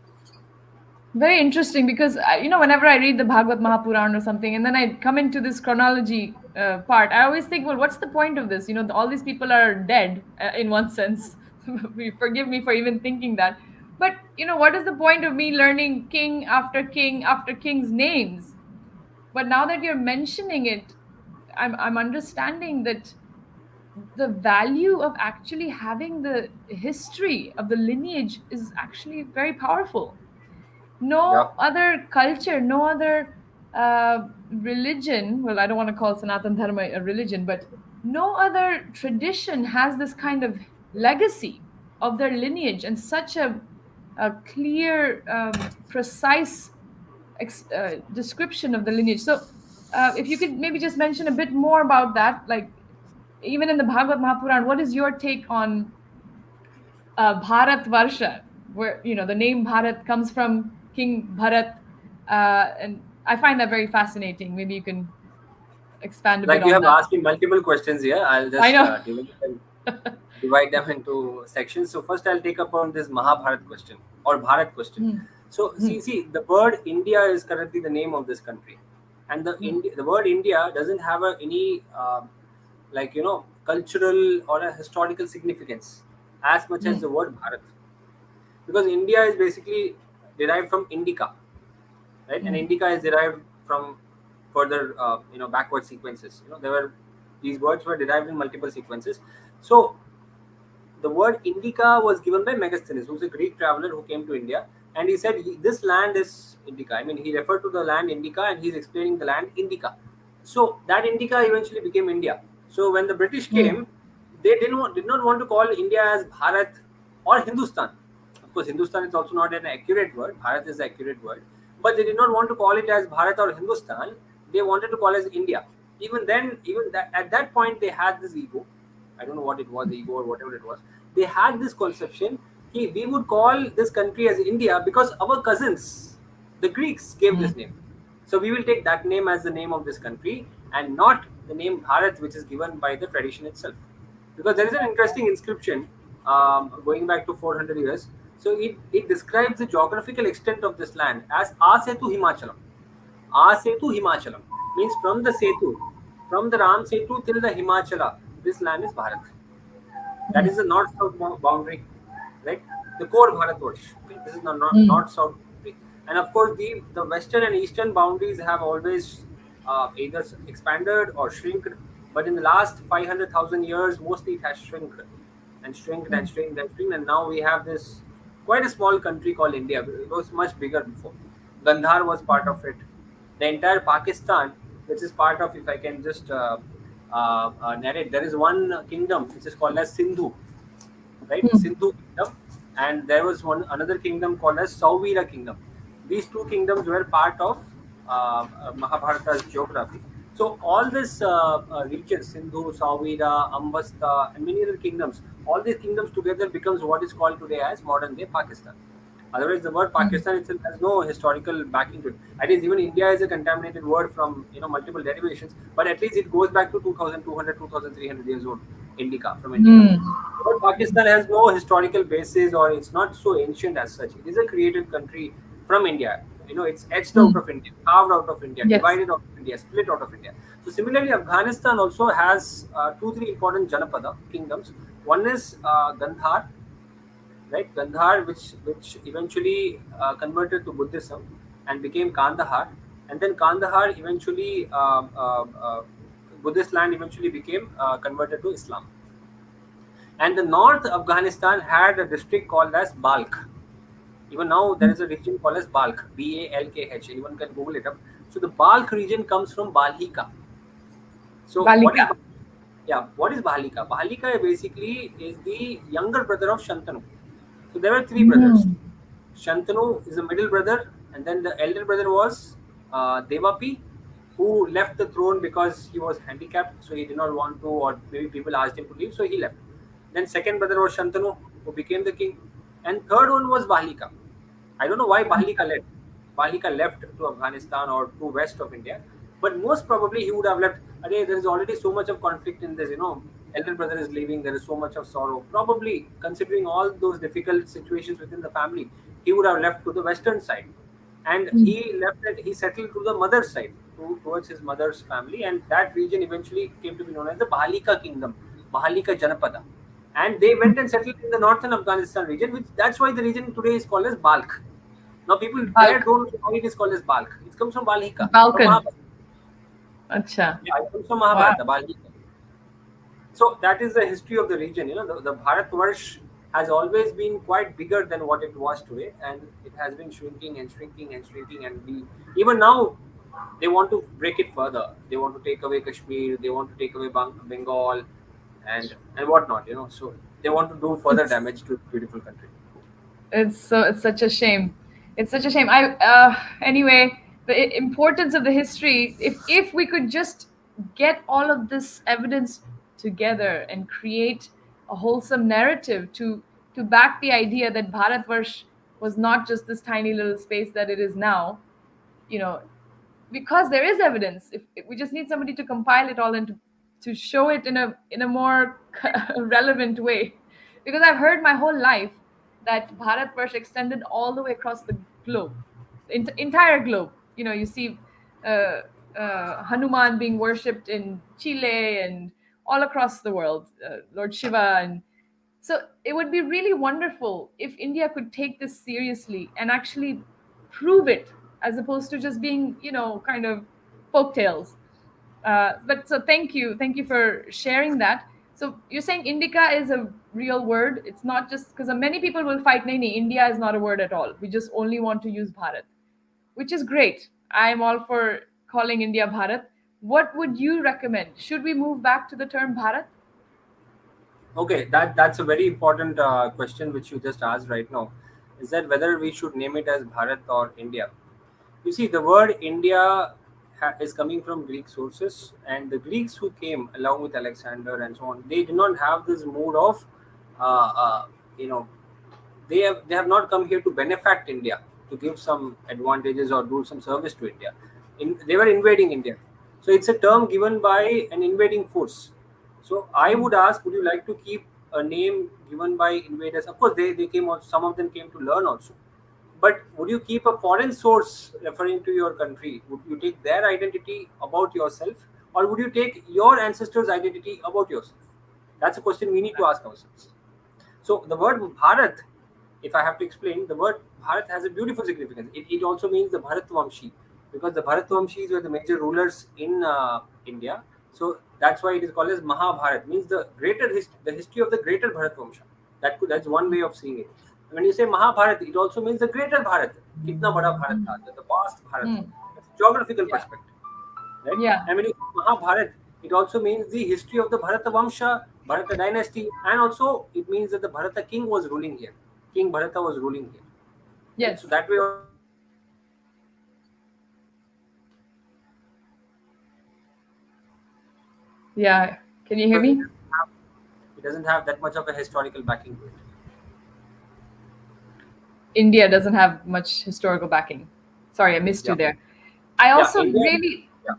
Very interesting because whenever I read the Bhagavad Mahapuran or something, and then I come into this chronology part, I always think, well, what's the point of this? All these people are dead in one sense. Forgive me for even thinking that. But what is the point of me learning king after king's names? But now that you're mentioning it, I'm understanding that the value of actually having the history of the lineage is actually very powerful. Yeah, No other culture, no other religion, well, I don't want to call Sanatan Dharma a religion, but no other tradition has this kind of legacy of their lineage and such a clear, precise description of the lineage. So, if you could maybe just mention a bit more about that, like even in the Bhagavad Mahapuran, what is your take on Bharat Varsha, where the name Bharat comes from King Bharat, and I find that very fascinating. Maybe you can expand a bit like you on have that. asked me multiple questions here. I'll I just know. divide them into sections. So first, I'll take up on this Mahabharat question or Bharat question. Hmm. So Hmm. see, the word India is currently the name of this country, and Hmm. The word India doesn't have any cultural or a historical significance as much as Hmm. the word Bharat, because India is basically derived from indica, right? And indica is derived from further backward sequences. There were these words were derived in multiple sequences. So the word Indica was given by Megasthenes, who's a Greek traveler who came to India, and he said this land is Indica. I mean, he referred to the land Indica, and he's explaining the land Indica. So that Indica eventually became India. So when the British came, they did not want to call India as Bharat or Hindustan. Of course, Hindustan is also not an accurate word. Bharat is the accurate word, but they did not want to call it as Bharat or Hindustan. They wanted to call it as India. Even then, even that, at that point, they had this ego. I don't know what it was, ego or whatever it was. They had this conception that we would call this country as India because our cousins, the Greeks, gave this name. So we will take that name as the name of this country and not the name Bharat, which is given by the tradition itself. Because there is an interesting inscription going back to 400 years. So it describes the geographical extent of this land as Asetu Himachalam. Asetu Himachalam means from the Ram Setu till the Himachala, this land is Bharat. That is the north-south boundary, right? The core Bharatvarsh. Okay? This is the north-south boundary. And of course, the western and eastern boundaries have always either expanded or shrinked. But in the last 500,000 years, mostly it has shrinked and shrinked and shrinked and shrinked. And now we have this quite a small country called India. It was much bigger before. Gandhar was part of it. The entire Pakistan, which is part of, if I can just narrate, there is one kingdom which is called as Sindhu, right? Sindhu kingdom, and there was one another kingdom called as Sauvira kingdom. These two kingdoms were part of Mahabharata's geography. So all this regions, Sindhu, Sauvira, Ambasta, and many other kingdoms, all these kingdoms together becomes what is called today as modern day Pakistan. Otherwise, the word Pakistan itself has no historical backing to it. At least even India is a contaminated word from multiple derivations, but at least it goes back to 2,200, 2,300 years old. Indica from Indica. But Pakistan has no historical basis, or it's not so ancient as such. It is a created country from India. It's etched out of India, carved out of India, Yes. divided out of India, split out of India. So similarly, Afghanistan also has two, three important Janapada kingdoms. One is Gandhar, right? Gandhar, which eventually converted to Buddhism and became Kandahar, and then Kandahar eventually Buddhist land eventually became converted to Islam. And the North Afghanistan had a district called as Balkh. Even now, there is a region called as Balkh, Balkh. Anyone can Google it up. So the Balkh region comes from Balhika. So what is Balika. what is Bahalika? Bahalika basically is the younger brother of Shantanu. So there were three brothers. Shantanu is the middle brother, and then the elder brother was Devapi, who left the throne because he was handicapped, so he did not want to, or maybe people asked him to leave, so he left. Then second brother was Shantanu, who became the king, and third one was Bahalika. I don't know why Bahalika left. Bahalika left to Afghanistan or to west of India, but most probably he would have left. There is already so much of conflict in this. Elder brother is leaving. There is so much of sorrow. Probably considering all those difficult situations within the family, he would have left to the western side, and he left it. He settled to the mother's side, towards his mother's family, and that region eventually came to be known as the Bahalika Kingdom, Bahalika Janapada, and they went and settled in the northern Afghanistan region, which that's why the region today is called as Balkh. Now people there Balk. don't know why it is called as Balkh. It comes from Balhika, from Balkan. Mahabharata. Acha. Yeah, it comes from Wow. Mahabharata, Balhika. So that is the history of the region. The Bharatvarsh has always been quite bigger than what it was today, and it has been shrinking and shrinking and shrinking. And even now, they want to break it further. They want to take away Kashmir. They want to take away Bengal, and whatnot. So they want to do further It's damage to this beautiful country. it's such a shame. It's such a shame. I anyway, the importance of the history. If we could just get all of this evidence together and create a wholesome narrative to back the idea that Bharatvarsh was not just this tiny little space that it is now, you know, because there is evidence. If we just need somebody to compile it all and to show it in a more relevant way, because I've heard my whole life that Bharatvarsh extended all the way across the globe, the entire globe. You see uh, Hanuman being worshipped in Chile and all across the world, Lord Shiva, and So it would be really wonderful if India could take this seriously and actually prove it, as opposed to just being, kind of folk tales. But so thank you for sharing that. So you're saying Indica is a real word. It's not just because many people will fight. Nahi, India is not a word at all. We just only want to use Bharat, which is great. I'm all for calling India Bharat. What would you recommend? Should we move back to the term Bharat? Okay, that's a very important question which you just asked right now. Is that whether we should name it as Bharat or India? You see, the word India is coming from Greek sources, and the Greeks who came along with Alexander and so on, they did not have this mood of, uh, uh, you know, they have not come here to benefit India, to give some advantages or do some service to India. They were invading India, so it's a term given by an invading force. So I would ask, would you like to keep a name given by invaders? Of course, they came out. Some of them came to learn also. But would you keep a foreign source referring to your country? Would you take their identity about yourself, or would you take your ancestors' identity about yourself? That's a question we need to ask ourselves. So the word Bharat, if I have to explain, the word Bharat has a beautiful significance. It also means the Bharatvamshi, because the Bharatvamshis were the major rulers in India. So that's why it is called as MahaBharata, means the history of the greater Bharatvamsha. That's one way of seeing it. When you say Mahabharata, it also means the greater Bharat. Kitna bada Bharat tha, the vast Bharat. Hmm. It's a geographical Yeah. perspective, right? Yeah. And when you say Mahabharat, it also means the history of the Bharata Vamsha, Bharata dynasty, and also it means that the Bharata king was ruling here. King Bharata was ruling here, right? So Yes. that way also it is very important. But Bharat Yeah. Can you hear because me? it doesn't have that much of a historical backing to it. India doesn't have much historical backing. Sorry, I missed you Yeah, there. I yeah, also India. really Yeah,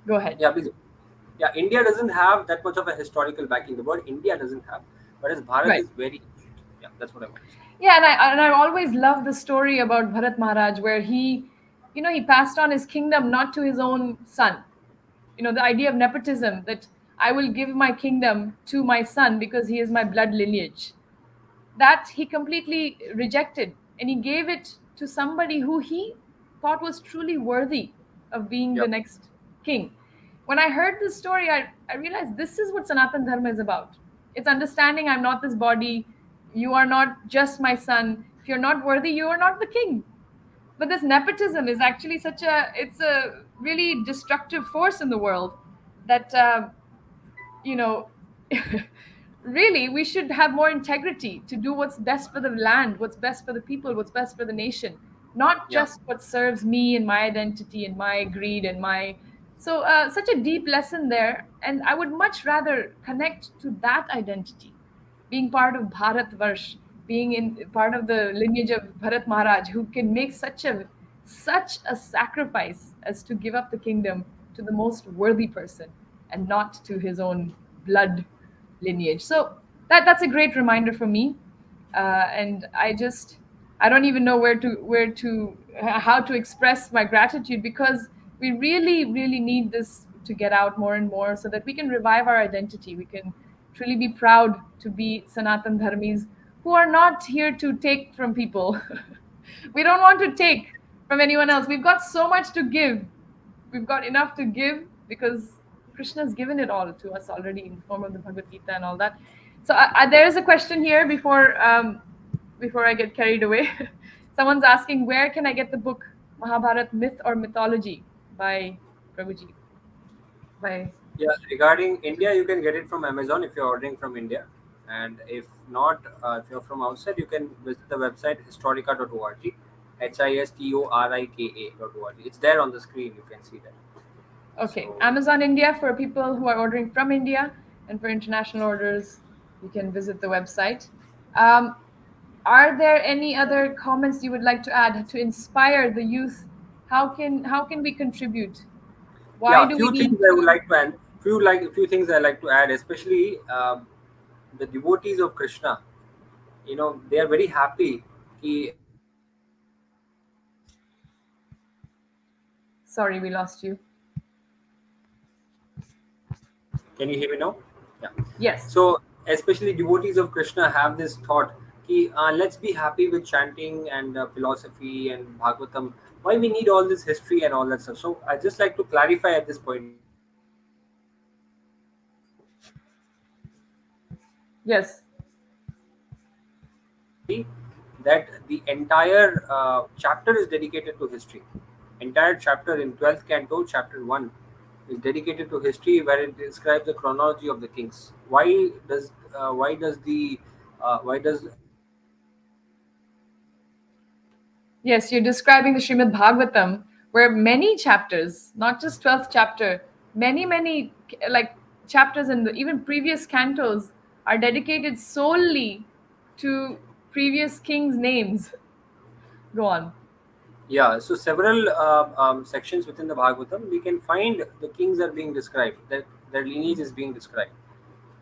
go ahead. yeah, please. Yeah, India doesn't have that much of a historical backing. The word India doesn't have, whereas Bharat Right. is very ancient. Yeah, that's what I want to say. Yeah, and I always love the story about Bharat Maharaj, where he passed on his kingdom not to his own son. The idea of nepotism, that I will give my kingdom to my son because he is my blood lineage, that he completely rejected, and he gave it to somebody who he thought was truly worthy of being the Yep. next king. When I heard this story, I realized this is what Sanatan Dharma is about. It's understanding I'm not this body, you are not just my son. If you're not worthy, you are not the king. But this nepotism is actually it's a really destructive force in the world that you know really we should have more integrity to do what's best for the land, what's best for the people, what's best for the nation, not Yeah. just what serves me and my identity and my greed and my so such a deep lesson there, and I would much rather connect to that identity, being part of Bharat Varsh, being in part of the lineage of Bharat Maharaj, who can make such a sacrifice as to give up the kingdom to the most worthy person and not to his own blood lineage. So that's a great reminder for me, and I don't even know how to express my gratitude, because we really really need this to get out more and more so that we can revive our identity. We can truly be proud to be Sanatan Dharmis who are not here to take from people. We don't want to take from anyone else. We've got so much to give. We've got enough to give because Krishna's given it all to us already in the form of the Bhagavad Gita and all that. So there is a question here before I get carried away. Someone's asking, where can I get the book Mahabharat Myth or Mythology by Prabhuji? By Yeah, regarding India, you can get it from Amazon if you're ordering from India. And if not, if you're from outside, you can visit the website historica.org, HISTORIKA.org. It's there on the screen, you can see that. Okay, So, Amazon India for people who are ordering from India, and for international orders, you can visit the website. Um, Are there any other comments you would like to add to inspire the youth? How can we contribute? Why yeah, do we few things need I would to? like to add. Few things I like to add, especially the devotees of Krishna. They are very happy. Sorry, we lost you. Can you hear me now? Yeah. Yes. So especially devotees of Krishna have this thought ki, let's be happy with chanting and philosophy and Bhagavatam. Why we need all this history and all that stuff? So I just like to clarify at this point Yes. that the entire chapter is dedicated to history. Entire chapter in 12th canto, chapter 1, is dedicated to history, where it describes the chronology of the kings. Why does Yes, you're describing the Srimad Bhagavatam, where many chapters, not just 12th chapter, many like chapters in the even previous cantos are dedicated solely to previous kings' names. Go on. Yeah, so several sections within the Bhagavatam, we can find the kings are being described, that their lineage is being described.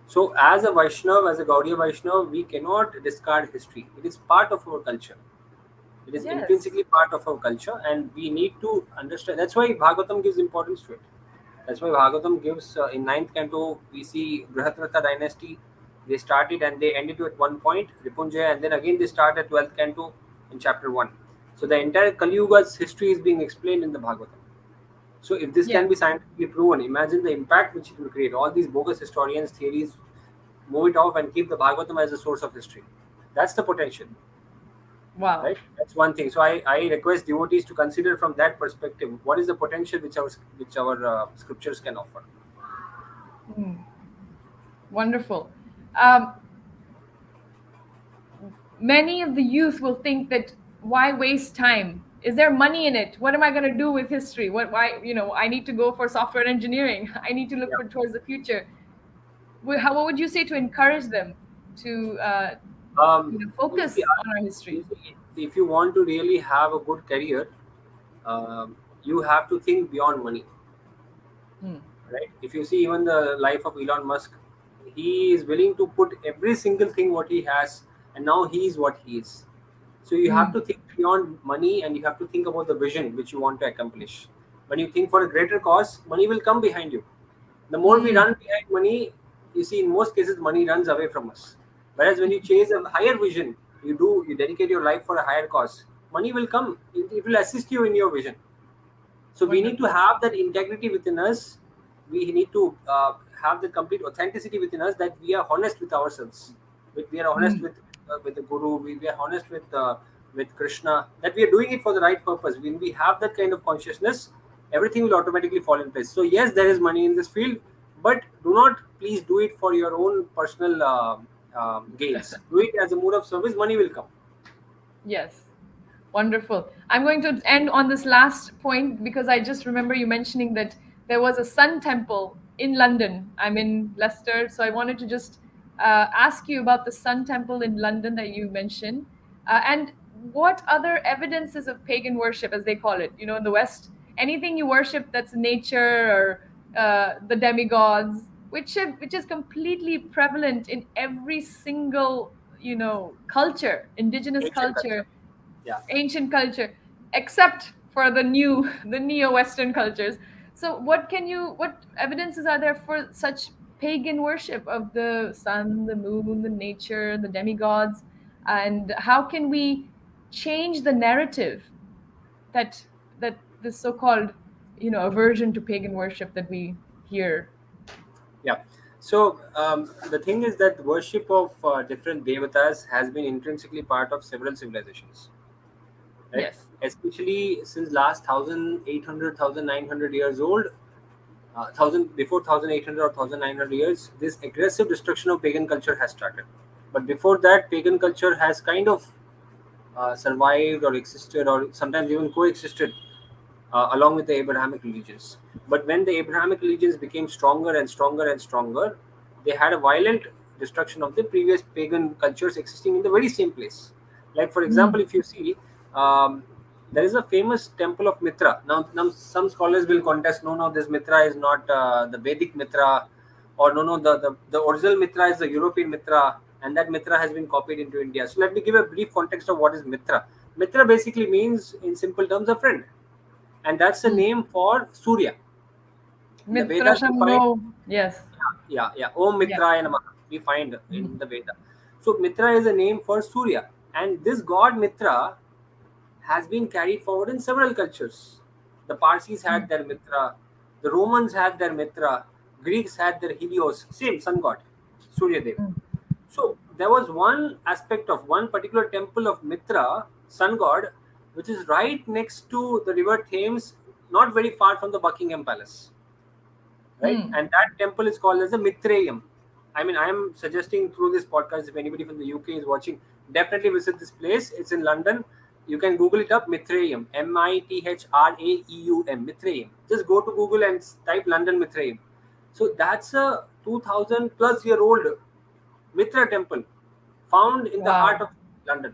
So, as a Vaishnav, as a Gaudiya Vaishnav, we cannot discard history. It is part of our culture. It is Yes. intrinsically part of our culture, and we need to understand. That's why Bhagavatam gives importance to it. That's why Bhagavatam gives in ninth canto. We see Brihadrata dynasty. They started and they ended at one point Ripunjaya, and then again they start at 12th canto in chapter 1. So the entire Kali Yuga's history is being explained in the Bhagavatam. So if this Yeah. can be scientifically proven, imagine the impact which it will create. All these bogus historians' theories, move it off and keep the Bhagavatam as a source of history. That's the potential, Wow. right? That's one thing. So I request devotees to consider from that perspective what is the potential which our scriptures can offer. Hmm. Wonderful. Um, Many of the youth will think that why waste time? Is there money in it? What am I going to do with history? Why, I need to go for software engineering. I need to look Yeah. for towards the future. What would you say to encourage them to, You see, focus on our history? if you want to really have a good career, um, you have to think beyond money, Hmm. right? If you see even the life of Elon Musk, he is willing to put every single thing what he has, and now he is what he is. So you have Hmm. to think beyond money, and you have to think about the vision which you want to accomplish. When you think for a greater cause, money will come behind you. The more we Hmm. run behind money, you see, in most cases, money runs away from us. Whereas when you chase a higher vision, you dedicate your life for a higher cause, money will come. It will assist you in your vision. So we need to Wonderful. have that integrity within us. We need to have the complete authenticity within us, that we are honest with ourselves. We are honest Hmm. with the Guru. We are honest with Krishna. That we are doing it for the right purpose. When we have that kind of consciousness, everything will automatically fall in place. So yes, there is money in this field, but do not please do it for your own personal gains. Do it as a mode of service. Money will come. Yes. Wonderful. I'm going to end on this last point because I just remember you mentioning that there was a sun temple in London. I'm in Leicester, so I wanted to just ask you about the sun temple in London that you mentioned, and what other evidences of pagan worship, as they call it, in the West, anything you worship that's nature or the demigods, which is completely prevalent in every single culture, indigenous Ancient culture. culture, Yeah. ancient culture, except for the new the neo-western cultures. So what evidences are there for such pagan worship of the sun, the moon, the nature, the demigods, and how can we change the narrative that this so-called aversion to pagan worship that we hear? Yeah. So the thing is that worship of different devatas has been intrinsically part of several civilizations, right? Yes. Especially since last 1800, 1900 years old, thousand before 1800 or 1900 years, this aggressive destruction of pagan culture has started. But before that, pagan culture has kind of survived or existed or sometimes even coexisted along with the Abrahamic religions. But when the Abrahamic religions became stronger and stronger and stronger, they had a violent destruction of the previous pagan cultures existing in the very same place. Like, for example, Mm. if you see, um, there is a famous temple of Mitra. Now, some scholars will contest, no, no, this Mitra is not the Vedic Mitra, or no, no, the original Mitra is the European Mitra, and that Mitra has been copied into India. So, let me give a brief context of what is Mitra. Mitra basically means, in simple terms, a friend, and that's the Mm. name for Surya. In the Vedas, you Mitrasham, find, no. Yes. yeah, yeah, Om Yeah. Mitraya Namaha. we find in Mhm. the Veda. So Mitra is a name for Surya, and this god Mitra has been carried forward in several cultures. The Parsis had Mm. their Mitra, the Romans had their Mitra, Greeks had their Helios, same sun god, Surya Dev. Mm. So there was one aspect of one particular temple of Mitra, sun god, which is right next to the river Thames, not very far from the Buckingham Palace, right? Mm. And that temple is called as the Mithraium. I mean, I am suggesting through this podcast, if anybody from the UK is watching, definitely visit this place. It's in London. You can Google it up, Mithraium, Mithraeum, Mithraium. Just go to Google and type London Mithraium. So that's a 2000 plus year old Mithra temple found in the heart Wow. of London.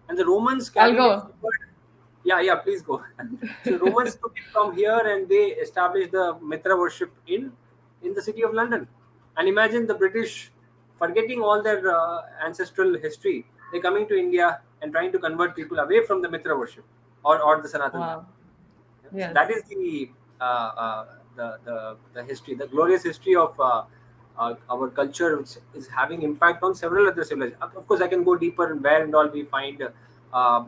And the Romans I'll carried it go. forward. Yeah, please go. So Romans took it from here and they established the Mitra worship in the city of London. And imagine the British forgetting all their ancestral history. They're coming to India and trying to convert people away from the Mitra worship or the Sanatan Dharma. Wow. So Yes. that is the history, the glorious history of our culture, which is having impact on several other civilizations. Of course, I can go deeper in where and all we find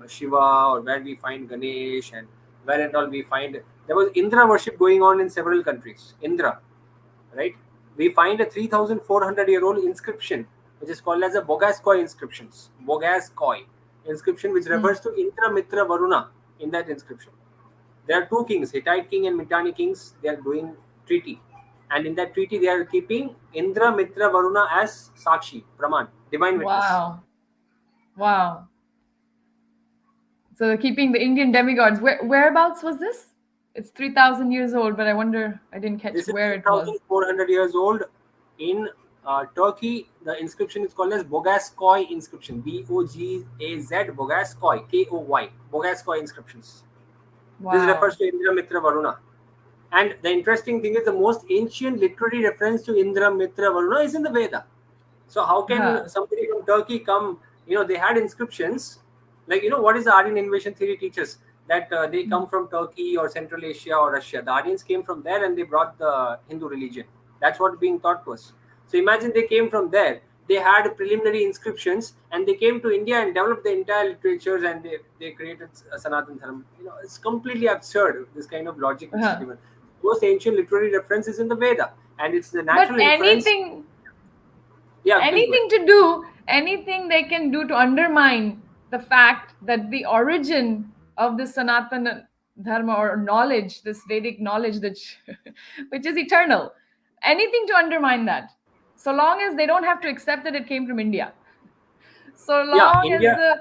Shiva, or where we find Ganesh, and where and all we find there was Indra worship going on in several countries. Indra, right? We find a 3,400-year-old inscription, which is called as a Bogaskoi inscriptions. Bogaskoi inscription, which Mm. refers to Indra, Mitra, Varuna in that inscription. There are two kings, Hittite king and Mitanni kings. They are doing treaty, and in that treaty they are keeping Indra, Mitra, Varuna as Sakshi, Praman, divine witness. Wow. Wow. So they're keeping the Indian demigods. Whereabouts was this? It's 3,000 years old, but I wonder, I didn't catch This is where it was. 3,400 years old in Turkey. The inscription is called as Bogaskoi inscription. Bogaz Bogaskoi Koy Bogaskoi inscriptions. This refers Wow. to Indra, Mitra, Varuna. And the interesting thing is the most ancient literary reference to Indra, Mitra, Varuna is in the Veda. So how can Huh. somebody from Turkey come? They had inscriptions. Like, what is the Aryan invasion theory teaches? That they Mm. come from Turkey or Central Asia or Russia. The Aryans came from there and they brought the Hindu religion. That's what being taught to us. So imagine they came from there. They had preliminary inscriptions and they came to India and developed the entire literatures, and they created Sanatan Dharma. It's completely absurd, this kind of logic which is Huh. given. Most ancient literary reference is in the Veda, and it's the But natural inference. Yeah, please go ahead. anything they can do to undermine the fact that the origin of this Sanatana Dharma or knowledge, this Vedic knowledge, which is eternal, anything to undermine that, so long as they don't have to accept that it came from India, so Yeah, long as India. the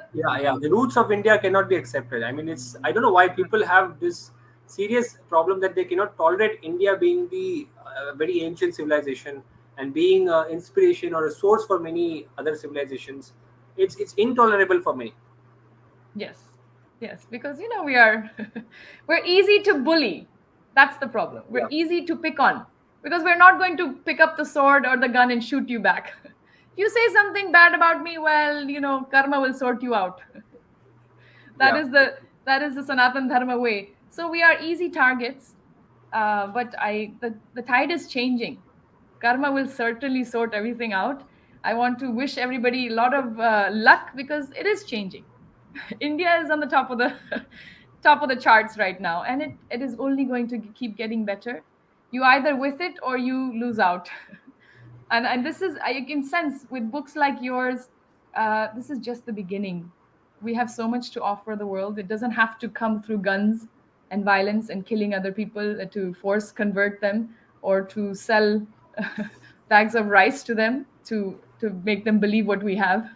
Yeah. The roots of India cannot be accepted. I mean, I don't know why people have this serious problem that they cannot tolerate India being the very ancient civilization and being inspiration or a source for many other civilizations. It's intolerable for many. yes, yes, because we are we're easy to bully. That's the problem. We're Yeah. easy to pick on because we're not going to pick up the sword or the gun and shoot you back. If you say something bad about me, well, karma will sort you out. that Yeah. is the that is the Sanatan Dharma way. So we are easy targets, but the tide is changing. Karma will certainly sort everything out. I want to wish everybody a lot of luck because it is changing. India is on the top of the top of the charts right now, and it is only going to keep getting better. You either with it or you lose out. And this is, I can sense with books like yours, this is just the beginning. We have so much to offer the world. It doesn't have to come through guns and violence and killing other people to force convert them or to sell bags of rice to them to make them believe what we have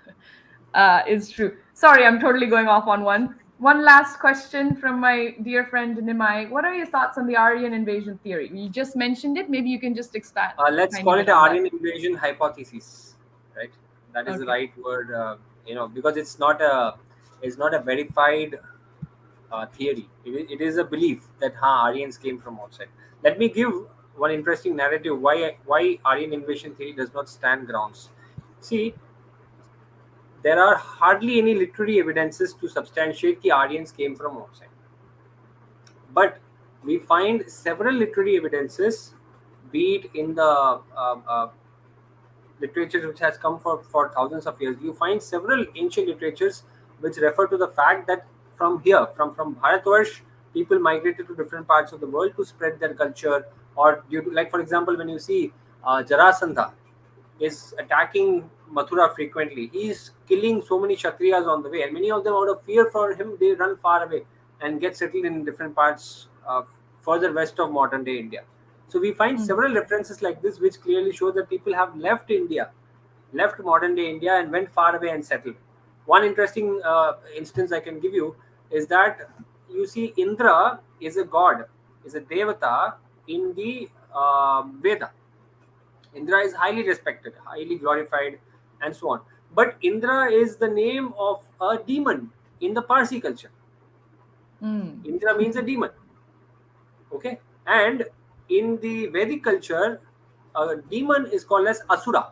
is true. Sorry, I'm totally going off on one. One last question from my dear friend Nimai. What are your thoughts on the Aryan invasion theory? You just mentioned it. Maybe you can just expand a Let's tiny call it bit a on that. Aryan invasion hypothesis, right? That is the Okay. right word. Because it's not a verified theory. It is a belief that Aryans came from outside. Let me give one interesting narrative why Aryan invasion theory does not stand grounds. See, there are hardly any literary evidences to substantiate the Aryans came from outside, but we find several literary evidences, be it in the literature which has come for thousands of years, you find several ancient literatures which refer to the fact that from here, from Bharatvarsh, people migrated to different parts of the world to spread their culture, or due to, like for example, when you see Jarasandha is attacking Mathura frequently. He's killing so many Kshatriyas on the way, and many of them, out of fear for him, they run far away and get settled in different parts of further west of modern day India. So we find Mm. several references like this, which clearly show that people have left India, left modern day India, and went far away and settled. One interesting instance I can give you is that you see Indra is a god, is a devata in the Veda. Indra is highly respected, highly glorified, and so on. But Indra is the name of a demon in the Parsi culture. Mm. Indra means a demon. Okay, and in the Vedic culture, a demon is called as Asura.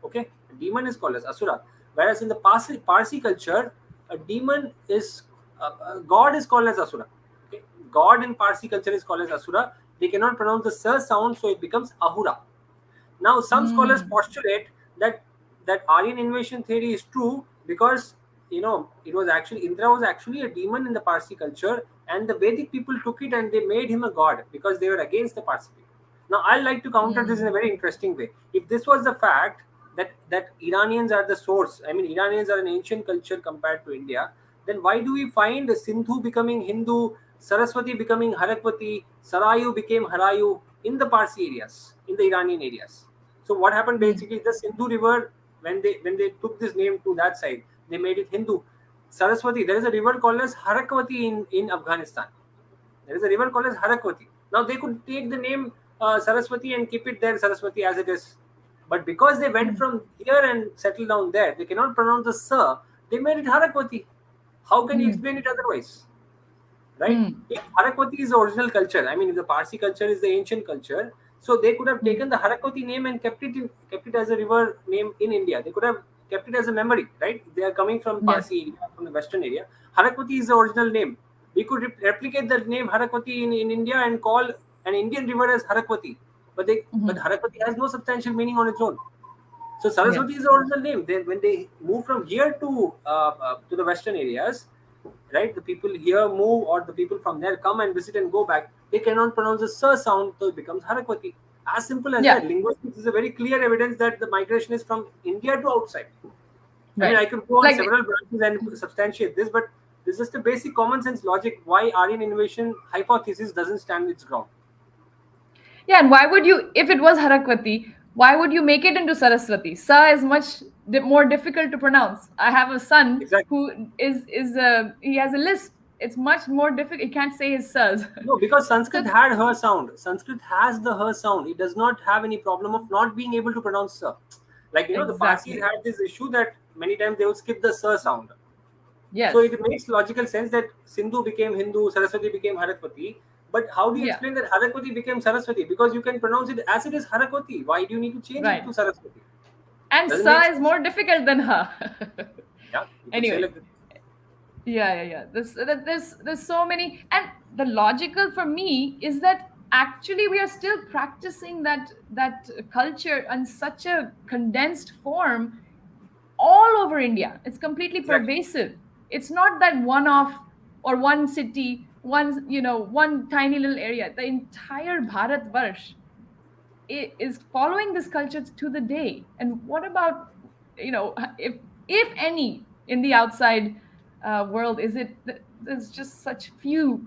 Okay, a demon is called as Asura. Whereas in the Parsi culture, a demon is a god is called as Asura. Okay, God in Parsi culture is called as Asura. They cannot pronounce the s sound, so it becomes Ahura. Now, some scholars Mm. postulate that Aryan invasion theory is true because it was actually Indra was actually a demon in the Parsi culture, and the Vedic people took it and they made him a god because they were against the Parsi people. Now, I like to counter this in a Mm. very interesting way. If this was the fact that Iranians are the source, I mean Iranians are an ancient culture compared to India, then why do we find Sindhu becoming Hindu, Saraswati becoming Harakwati, Sarayu became Harayu in the Parsi areas, in the Iranian areas? So what happened Mm. basically? The Sindhu River, when they took this name to that side, they made it Hindu. Saraswati, there is a river called as Harakwati in Afghanistan. There is a river called as Harakwati. Now they could take the name Saraswati and keep it there, Saraswati as it is. But because they went Mm. from here and settled down there, they cannot pronounce the Sa. They made it Harakwati. How can you Mm. explain it otherwise? Right? Mm. If Harakwati is the original culture, I mean, if the Parsi culture is the ancient culture, so they could have Mm. taken the Harakwati name and kept it as a river name in India. They could have kept it as a memory, right? They are coming from Yes. Parsi area, from the western area. Harakwati is the original name. We could replicate the name Harakwati in India and call an Indian river as Harakwati. But Hmm. Harakwati has no substantial meaning on its own. So Yes. Saraswati is the original name. When they move from here to the western areas, right? The people here move, or the people from there come and visit and go back. They cannot pronounce the "s" sound, so it becomes Harakwati. As simple as Yeah. that. Linguistics is a very clear evidence that the migration is from India to outside. I mean, Right. I could go on Like, several branches and substantiate this, but this is just a basic common sense logic why Aryan invasion hypothesis doesn't stand its ground. yeah, and why would you, if it was Harakwati, why would you make it into Saraswati? Sa is much more difficult to pronounce. I have a son Exactly. who he has a lisp. It's much more difficult. He can't say his sa's. No, because So Sanskrit had her sound. Sanskrit has the her sound. It does not have any problem of not being able to pronounce sir. Like the Parsis exactly. had this issue that many times they would skip the sir sound. So Yes. it makes logical sense that Sindhu became Hindu, Saraswati became Harakwati. But how do you Yeah. explain that Harakwati became Saraswati? Because you can pronounce it as it is Harakwati. Why do you need to change it Right. to Saraswati? And Doesn't make sa is sense. more difficult than ha. Yeah, you could say Anyway. like that. Yeah, yeah, yeah. There's so many, and the logical for me is that actually we are still practicing that culture in such a condensed form all over India. It's completely Exactly. pervasive. It's not that one off or one city, one tiny little area. The entire Bharat Varsh is following this culture to the day. And what about, if any, in the outside world, is it there's just such few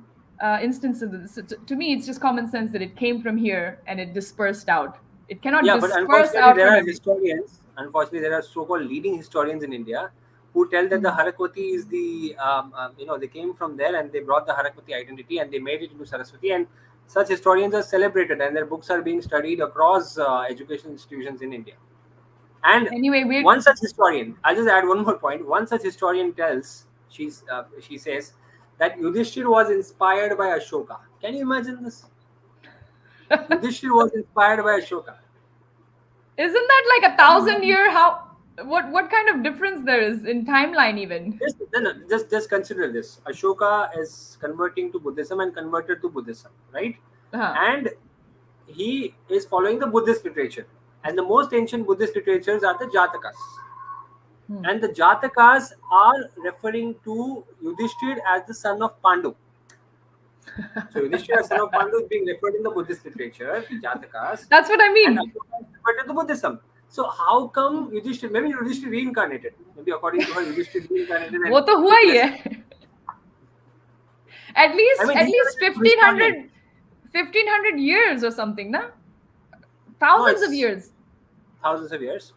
instances of this. So to me, it's just common sense that it came from here and it dispersed out. It cannot Yeah, but disperse unfortunately, out there from are every. historians. Unfortunately, there are so-called leading historians in India who tell that the Mm. Harakwati is they came from there and they brought the Harakwati identity and they made it into Saraswati. And such historians are celebrated and their books are being studied across education institutions in India. And Anyway, we're one such historian, I'll just add one more point. One such historian she says that Yudhishthir was inspired by Ashoka. Can you imagine this? Yudhishthir was inspired by Ashoka. isn't that like a Can you thousand imagine? year? How what kind of difference there is in timeline even? Just, no, no, just consider this. Ashoka is converting to Buddhism and converted to Buddhism, right? Huh. And he is following the Buddhist literature. And the most ancient Buddhist literatures are the Jatakas. Hmm. And the Jatakas are referring to Yudhishthir as the son of Pandu. So Yudhishthira, son of Pandu, is being referred in the Buddhist literature, the Jatakas, That's what I and mean. Ashoka is referred in the Buddhism. So how come Yudhishthira? Maybe Yudhishthira reincarnated. Maybe according to her, Yudhishthira reincarnated वो and तो हुआ took ही lessons. है. At I least mean, at these are least the kind of historians. 1500 years or something, na? No, Thousands of it's years. thousands of years.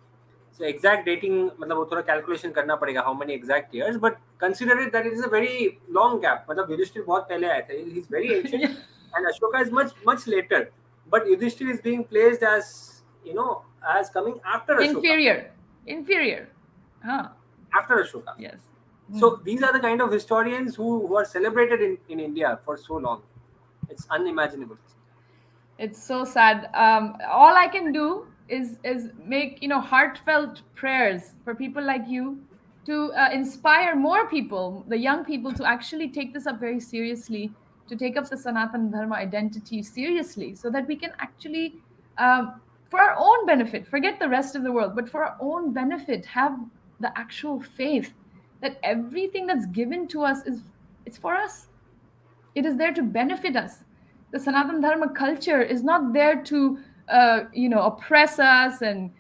So exact dating, मतलब वो थोड़ा calculation करना पड़ेगा how many exact years. But consider it that it is a very long gap. मतलब Yudhishthira बहुत पहले आया था. He's very ancient, Yeah. and Ashoka is much later. But Yudhishthira is being placed as as coming after Ashoka. Inferior. Huh. After Ashoka. Yes. Hmm. So these are the kind of historians who are celebrated in India for so long. It's unimaginable. It's so sad. All I can do is make heartfelt prayers for people like you to inspire more people, the young people, to actually take this up very seriously, to take up the Sanatana Dharma identity seriously, so that we can actually, for our own benefit, forget the rest of the world, but for our own benefit, have the actual faith that everything that's given to us is it's for us. It is there to benefit us. The Sanatana Dharma culture is not there to, oppress us and,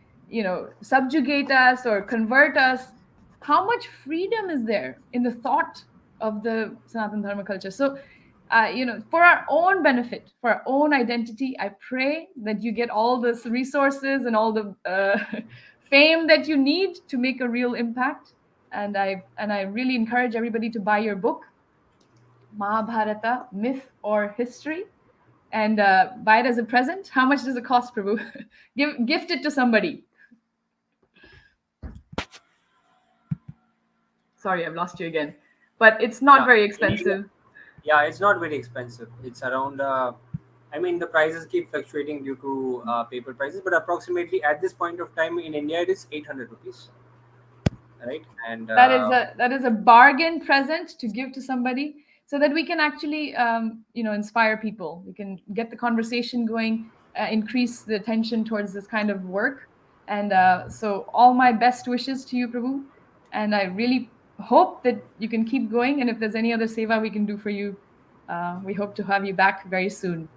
subjugate us or convert us. How much freedom is there in the thought of the Sanatana Dharma culture? So, for our own benefit, for our own identity, I pray that you get all the resources and all the fame that you need to make a real impact. And I really encourage everybody to buy your book, MahaBharata, Myth or History, and buy it as a present. How much does it cost, Prabhu? Gift it to somebody. Sorry, I've lost you again. But it's not Yeah, very in India. expensive. Yeah, it's not very expensive. It's around. I mean, the prices keep fluctuating due to paper prices, but approximately at this point of time in India, it is 800 rupees, right? And That is a bargain present to give to somebody, so that we can actually inspire people. We can get the conversation going, increase the attention towards this kind of work. And so all my best wishes to you, Prabhu, and I really hope that you can keep going. And if there's any other seva we can do for you, we hope to have you back very soon.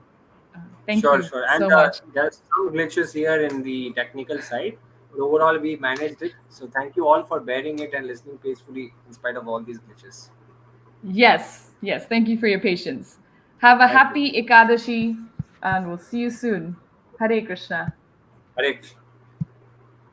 Thank sure, you sure. And so much. there's some glitches here in the technical side, but overall we managed it. So thank you all for bearing it and listening peacefully in spite of all these glitches. Yes, thank you for your patience. Have a Thank you. happy Ekadashi, and we'll see you soon. Hare Krishna. Hare Krishna.